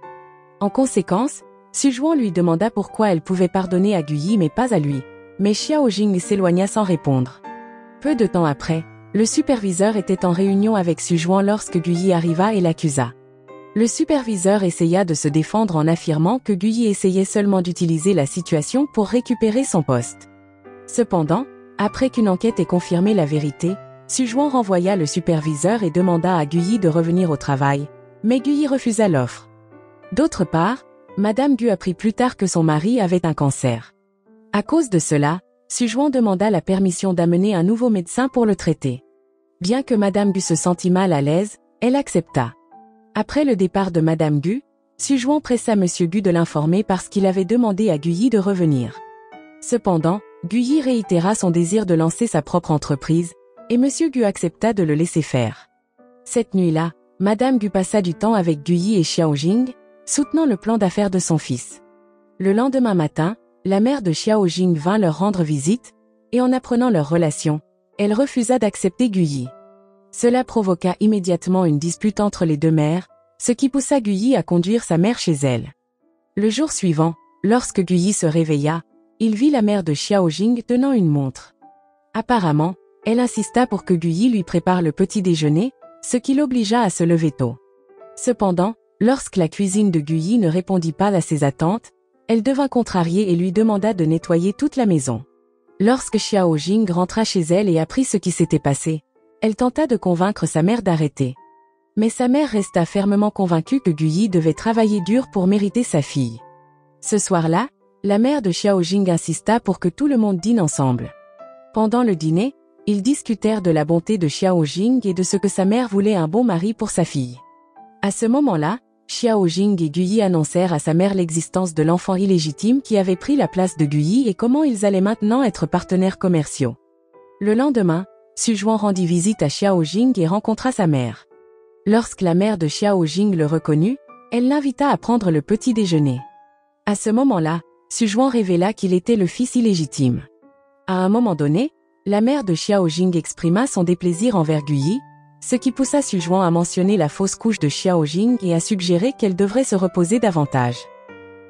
En conséquence, Sujuan lui demanda pourquoi elle pouvait pardonner à Guyi mais pas à lui, mais Xiao Jing s'éloigna sans répondre. Peu de temps après, le superviseur était en réunion avec Sujuan lorsque Guyi arriva et l'accusa. Le superviseur essaya de se défendre en affirmant que Guyi essayait seulement d'utiliser la situation pour récupérer son poste. Cependant, après qu'une enquête ait confirmé la vérité, Sujuan renvoya le superviseur et demanda à Guyi de revenir au travail, mais Guyi refusa l'offre. D'autre part, Madame Gu apprit plus tard que son mari avait un cancer. À cause de cela, Sujuan demanda la permission d'amener un nouveau médecin pour le traiter. Bien que Madame Gu se sentît mal à l'aise, elle accepta. Après le départ de Madame Gu, Sujuan pressa Monsieur Gu de l'informer parce qu'il avait demandé à Guyi de revenir. Cependant, Guyi réitéra son désir de lancer sa propre entreprise, et Monsieur Gu accepta de le laisser faire. Cette nuit-là, Madame Gu passa du temps avec Guyi et Xiao Jing, soutenant le plan d'affaires de son fils. Le lendemain matin, la mère de Xiao Jing vint leur rendre visite, et en apprenant leur relation, elle refusa d'accepter Guyi. Cela provoqua immédiatement une dispute entre les deux mères, ce qui poussa Guyi à conduire sa mère chez elle. Le jour suivant, lorsque Guyi se réveilla, il vit la mère de Xiao Jing tenant une montre. Apparemment, elle insista pour que Guyi lui prépare le petit déjeuner, ce qui l'obligea à se lever tôt. Cependant, lorsque la cuisine de Guyi ne répondit pas à ses attentes, elle devint contrariée et lui demanda de nettoyer toute la maison. Lorsque Xiao Jing rentra chez elle et apprit ce qui s'était passé, elle tenta de convaincre sa mère d'arrêter. Mais sa mère resta fermement convaincue que Guyi devait travailler dur pour mériter sa fille. Ce soir-là, la mère de Xiao Jing insista pour que tout le monde dîne ensemble. Pendant le dîner, ils discutèrent de la bonté de Xiao Jing et de ce que sa mère voulait un bon mari pour sa fille. À ce moment-là, Xiao Jing et Guyi annoncèrent à sa mère l'existence de l'enfant illégitime qui avait pris la place de Guyi et comment ils allaient maintenant être partenaires commerciaux. Le lendemain, Sujuan rendit visite à Xiao Jing et rencontra sa mère. Lorsque la mère de Xiao Jing le reconnut, elle l'invita à prendre le petit déjeuner. À ce moment-là, Sujuan révéla qu'il était le fils illégitime. À un moment donné, la mère de Xiao Jing exprima son déplaisir envers Guyi, ce qui poussa Sujuan à mentionner la fausse couche de Xiao Jing et à suggérer qu'elle devrait se reposer davantage.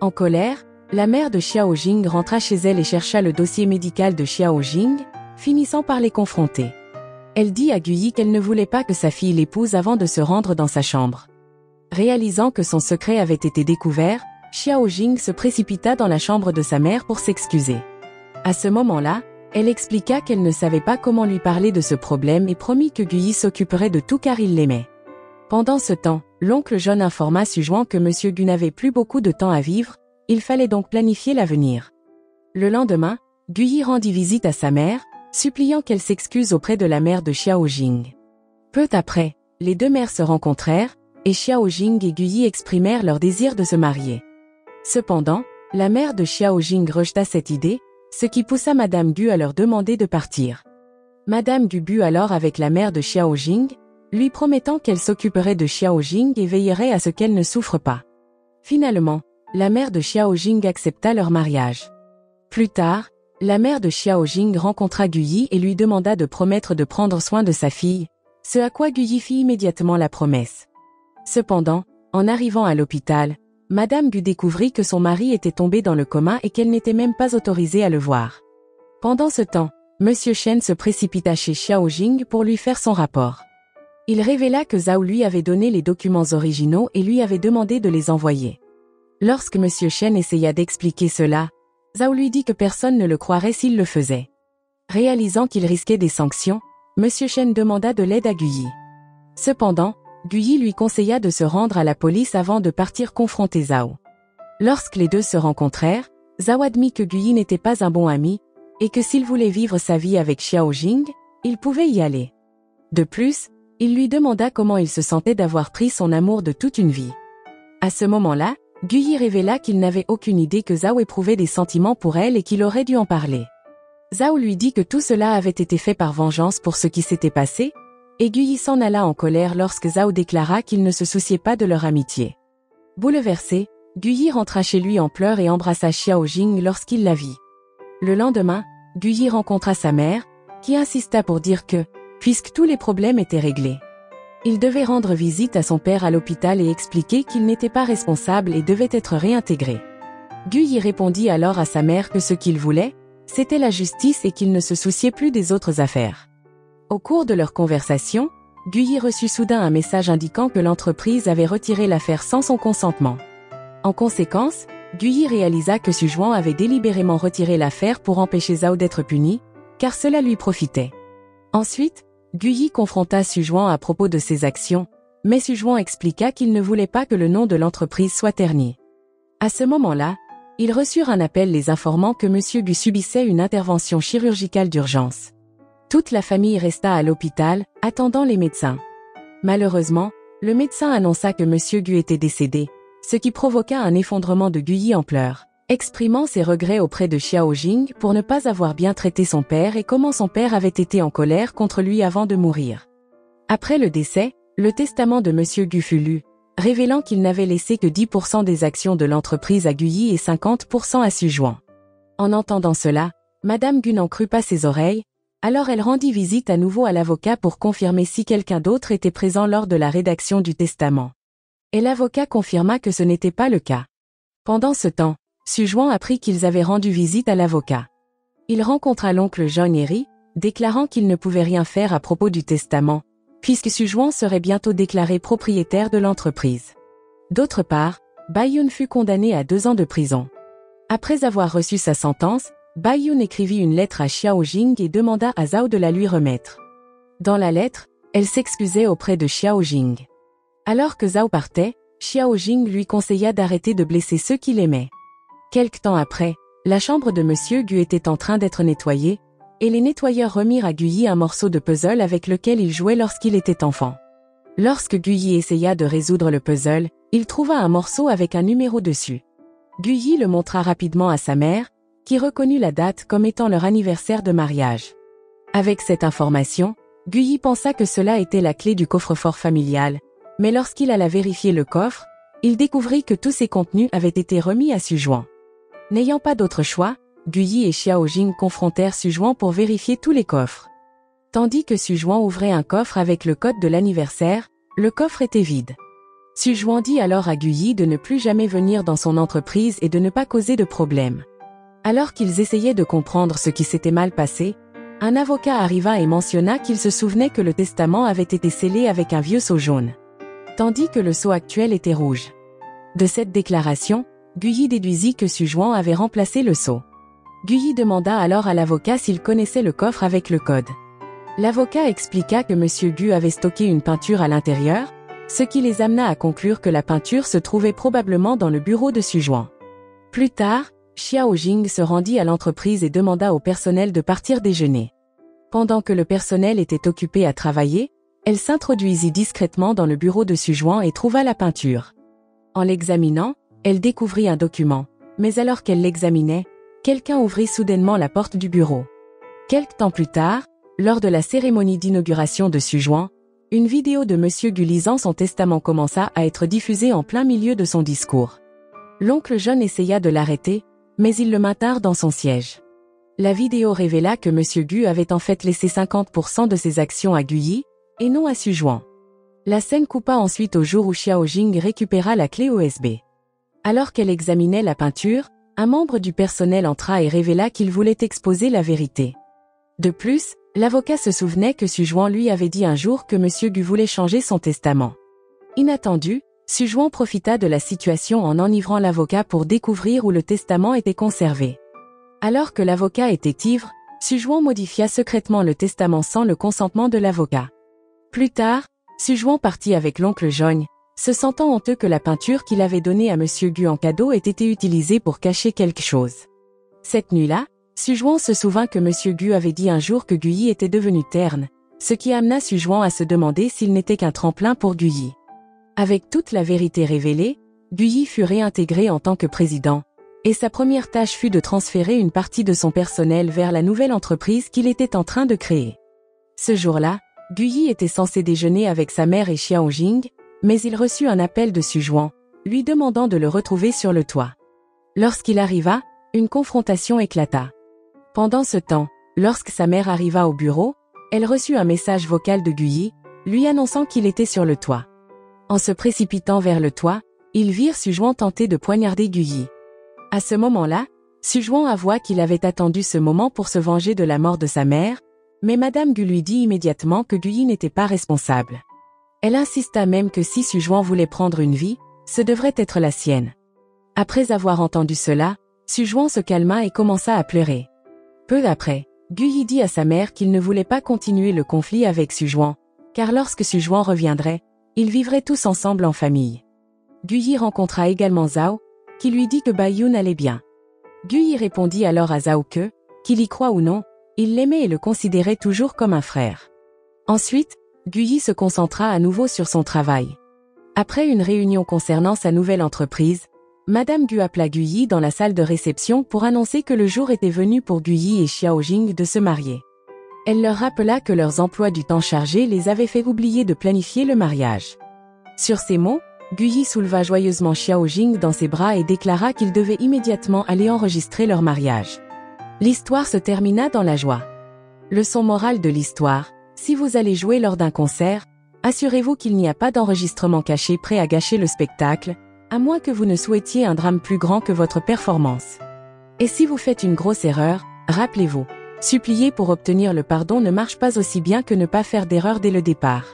En colère, la mère de Xiao Jing rentra chez elle et chercha le dossier médical de Xiao Jing, finissant par les confronter. Elle dit à Guyi qu'elle ne voulait pas que sa fille l'épouse avant de se rendre dans sa chambre. Réalisant que son secret avait été découvert, Xiao Jing se précipita dans la chambre de sa mère pour s'excuser. À ce moment-là, elle expliqua qu'elle ne savait pas comment lui parler de ce problème et promit que Guyi s'occuperait de tout car il l'aimait. Pendant ce temps, l'oncle John informa Sujuan que Monsieur Gu n'avait plus beaucoup de temps à vivre, il fallait donc planifier l'avenir. Le lendemain, Guyi rendit visite à sa mère, suppliant qu'elle s'excuse auprès de la mère de Xiao Jing. Peu après, les deux mères se rencontrèrent, et Xiao Jing et Guyi exprimèrent leur désir de se marier. Cependant, la mère de Xiao Jing rejeta cette idée, ce qui poussa Madame Gu à leur demander de partir. Madame Gu but alors avec la mère de Xiao Jing, lui promettant qu'elle s'occuperait de Xiao Jing et veillerait à ce qu'elle ne souffre pas. Finalement, la mère de Xiao Jing accepta leur mariage. Plus tard, la mère de Xiao Jing rencontra Guyi et lui demanda de promettre de prendre soin de sa fille, ce à quoi Guyi fit immédiatement la promesse. Cependant, en arrivant à l'hôpital, Madame Gu découvrit que son mari était tombé dans le coma et qu'elle n'était même pas autorisée à le voir. Pendant ce temps, Monsieur Shen se précipita chez Xiao Jing pour lui faire son rapport. Il révéla que Zhao lui avait donné les documents originaux et lui avait demandé de les envoyer. Lorsque Monsieur Shen essaya d'expliquer cela, Zhao lui dit que personne ne le croirait s'il le faisait. Réalisant qu'il risquait des sanctions, Monsieur Shen demanda de l'aide à Guyi. Cependant, Guyi lui conseilla de se rendre à la police avant de partir confronter Zhao. Lorsque les deux se rencontrèrent, Zhao admit que Guyi n'était pas un bon ami, et que s'il voulait vivre sa vie avec Xiao Jing, il pouvait y aller. De plus, il lui demanda comment il se sentait d'avoir pris son amour de toute une vie. À ce moment-là, Guyi révéla qu'il n'avait aucune idée que Zhao éprouvait des sentiments pour elle et qu'il aurait dû en parler. Zhao lui dit que tout cela avait été fait par vengeance pour ce qui s'était passé, et Guyi s'en alla en colère lorsque Zhao déclara qu'il ne se souciait pas de leur amitié. Bouleversé, Guyi rentra chez lui en pleurs et embrassa Xiao Jing lorsqu'il la vit. Le lendemain, Guyi rencontra sa mère, qui insista pour dire que, puisque tous les problèmes étaient réglés, il devait rendre visite à son père à l'hôpital et expliquer qu'il n'était pas responsable et devait être réintégré. Guyi répondit alors à sa mère que ce qu'il voulait, c'était la justice et qu'il ne se souciait plus des autres affaires. Au cours de leur conversation, Guyi reçut soudain un message indiquant que l'entreprise avait retiré l'affaire sans son consentement. En conséquence, Guyi réalisa que Sujuan avait délibérément retiré l'affaire pour empêcher Zhao d'être puni, car cela lui profitait. Ensuite, Guyi confronta Sujuan à propos de ses actions, mais Sujuan expliqua qu'il ne voulait pas que le nom de l'entreprise soit terni. À ce moment-là, ils reçurent un appel les informant que Monsieur Gu subissait une intervention chirurgicale d'urgence. Toute la famille resta à l'hôpital, attendant les médecins. Malheureusement, le médecin annonça que Monsieur Gu était décédé, ce qui provoqua un effondrement de Guyi en pleurs, exprimant ses regrets auprès de Xiao Jing pour ne pas avoir bien traité son père et comment son père avait été en colère contre lui avant de mourir. Après le décès, le testament de Monsieur Gu fut lu, révélant qu'il n'avait laissé que 10% des actions de l'entreprise à Guyi et 50% à Sujuan. En entendant cela, Madame Gu n'en crut pas ses oreilles, alors elle rendit visite à nouveau à l'avocat pour confirmer si quelqu'un d'autre était présent lors de la rédaction du testament. Et l'avocat confirma que ce n'était pas le cas. Pendant ce temps, Sujuan apprit qu'ils avaient rendu visite à l'avocat. Il rencontra l'oncle John Eri, déclarant qu'il ne pouvait rien faire à propos du testament, puisque Sujuan serait bientôt déclaré propriétaire de l'entreprise. D'autre part, Baiyun fut condamné à 2 ans de prison. Après avoir reçu sa sentence, Baiyun écrivit une lettre à Xiao Jing et demanda à Zhao de la lui remettre. Dans la lettre, elle s'excusait auprès de Xiao Jing. Alors que Zhao partait, Xiao Jing lui conseilla d'arrêter de blesser ceux qu'il aimait. Quelque temps après, la chambre de Monsieur Gu était en train d'être nettoyée, et les nettoyeurs remirent à Guyi un morceau de puzzle avec lequel il jouait lorsqu'il était enfant. Lorsque Guyi essaya de résoudre le puzzle, il trouva un morceau avec un numéro dessus. Guyi le montra rapidement à sa mère, qui reconnut la date comme étant leur anniversaire de mariage. Avec cette information, Guyi pensa que cela était la clé du coffre-fort familial, mais lorsqu'il alla vérifier le coffre, il découvrit que tous ses contenus avaient été remis à Sujuan. N'ayant pas d'autre choix, Guyi et Xiao Jing confrontèrent Sujuan pour vérifier tous les coffres. Tandis que Sujuan ouvrait un coffre avec le code de l'anniversaire, le coffre était vide. Sujuan dit alors à Guyi de ne plus jamais venir dans son entreprise et de ne pas causer de problème. Alors qu'ils essayaient de comprendre ce qui s'était mal passé, Un avocat arriva et mentionna qu'il se souvenait que le testament avait été scellé avec un vieux sceau jaune, tandis que le sceau actuel était rouge. De cette déclaration, Guyi déduisit que Suzhuan avait remplacé le sceau. Guyi demanda alors à l'avocat s'il connaissait le coffre avec le code. L'avocat expliqua que M. Gu avait stocké une peinture à l'intérieur, ce qui les amena à conclure que la peinture se trouvait probablement dans le bureau de Suzhuan. Plus tard, Xiao Jing se rendit à l'entreprise et demanda au personnel de partir déjeuner. Pendant que le personnel était occupé à travailler, elle s'introduisit discrètement dans le bureau de Suzhuan et trouva la peinture. En l'examinant, elle découvrit un document, mais alors qu'elle l'examinait, quelqu'un ouvrit soudainement la porte du bureau. Quelque temps plus tard, lors de la cérémonie d'inauguration de Suzhuan, une vidéo de M. Gu lisant son testament commença à être diffusée en plein milieu de son discours. L'oncle John essaya de l'arrêter, mais ils le maintinrent dans son siège. La vidéo révéla que M. Gu avait en fait laissé 50% de ses actions à Guyi, et non à Suzhuan. La scène coupa ensuite au jour où Xiao Jing récupéra la clé USB. Alors qu'elle examinait la peinture, un membre du personnel entra et révéla qu'il voulait exposer la vérité. De plus, l'avocat se souvenait que Suzhuan lui avait dit un jour que M. Gu voulait changer son testament. Inattendu, Suzhuan profita de la situation en enivrant l'avocat pour découvrir où le testament était conservé. Alors que l'avocat était ivre, Suzhuan modifia secrètement le testament sans le consentement de l'avocat. Plus tard, Suzhuan partit avec l'oncle John, se sentant honteux que la peinture qu'il avait donnée à M. Gu en cadeau ait été utilisée pour cacher quelque chose. Cette nuit-là, Suzhuan se souvint que M. Gu avait dit un jour que Guyi était devenu terne, ce qui amena Suzhuan à se demander s'il n'était qu'un tremplin pour Guyi. Avec toute la vérité révélée, Guyi fut réintégré en tant que président, et sa première tâche fut de transférer une partie de son personnel vers la nouvelle entreprise qu'il était en train de créer. Ce jour-là, Guyi était censé déjeuner avec sa mère et Xiao Jing, mais il reçut un appel de Suzhuan, lui demandant de le retrouver sur le toit. Lorsqu'il arriva, une confrontation éclata. Pendant ce temps, lorsque sa mère arriva au bureau, elle reçut un message vocal de Guyi, lui annonçant qu'il était sur le toit. En se précipitant vers le toit, ils virent Suzhuan tenter de poignarder Guyi. À ce moment-là, Suzhuan avoua qu'il avait attendu ce moment pour se venger de la mort de sa mère, mais Madame Gu lui dit immédiatement que Guyi n'était pas responsable. Elle insista même que si Suzhuan voulait prendre une vie, ce devrait être la sienne. Après avoir entendu cela, Suzhuan se calma et commença à pleurer. Peu après, Guyi dit à sa mère qu'il ne voulait pas continuer le conflit avec Suzhuan, car lorsque Suzhuan reviendrait, ils vivraient tous ensemble en famille. Guyi rencontra également Zhao, qui lui dit que Baiyun allait bien. Guyi répondit alors à Zhao que, qu'il y croit ou non, il l'aimait et le considérait toujours comme un frère. Ensuite, Guyi se concentra à nouveau sur son travail. Après une réunion concernant sa nouvelle entreprise, Madame Gu appela Guyi dans la salle de réception pour annoncer que le jour était venu pour Guyi et Xiao Jing de se marier. Elle leur rappela que leurs emplois du temps chargés les avaient fait oublier de planifier le mariage. Sur ces mots, Guyi souleva joyeusement Xiao Jing dans ses bras et déclara qu'ils devaient immédiatement aller enregistrer leur mariage. L'histoire se termina dans la joie. Leçon morale de l'histoire: si vous allez jouer lors d'un concert, assurez-vous qu'il n'y a pas d'enregistrement caché prêt à gâcher le spectacle, à moins que vous ne souhaitiez un drame plus grand que votre performance. Et si vous faites une grosse erreur, rappelez-vous, supplier pour obtenir le pardon ne marche pas aussi bien que ne pas faire d'erreur dès le départ.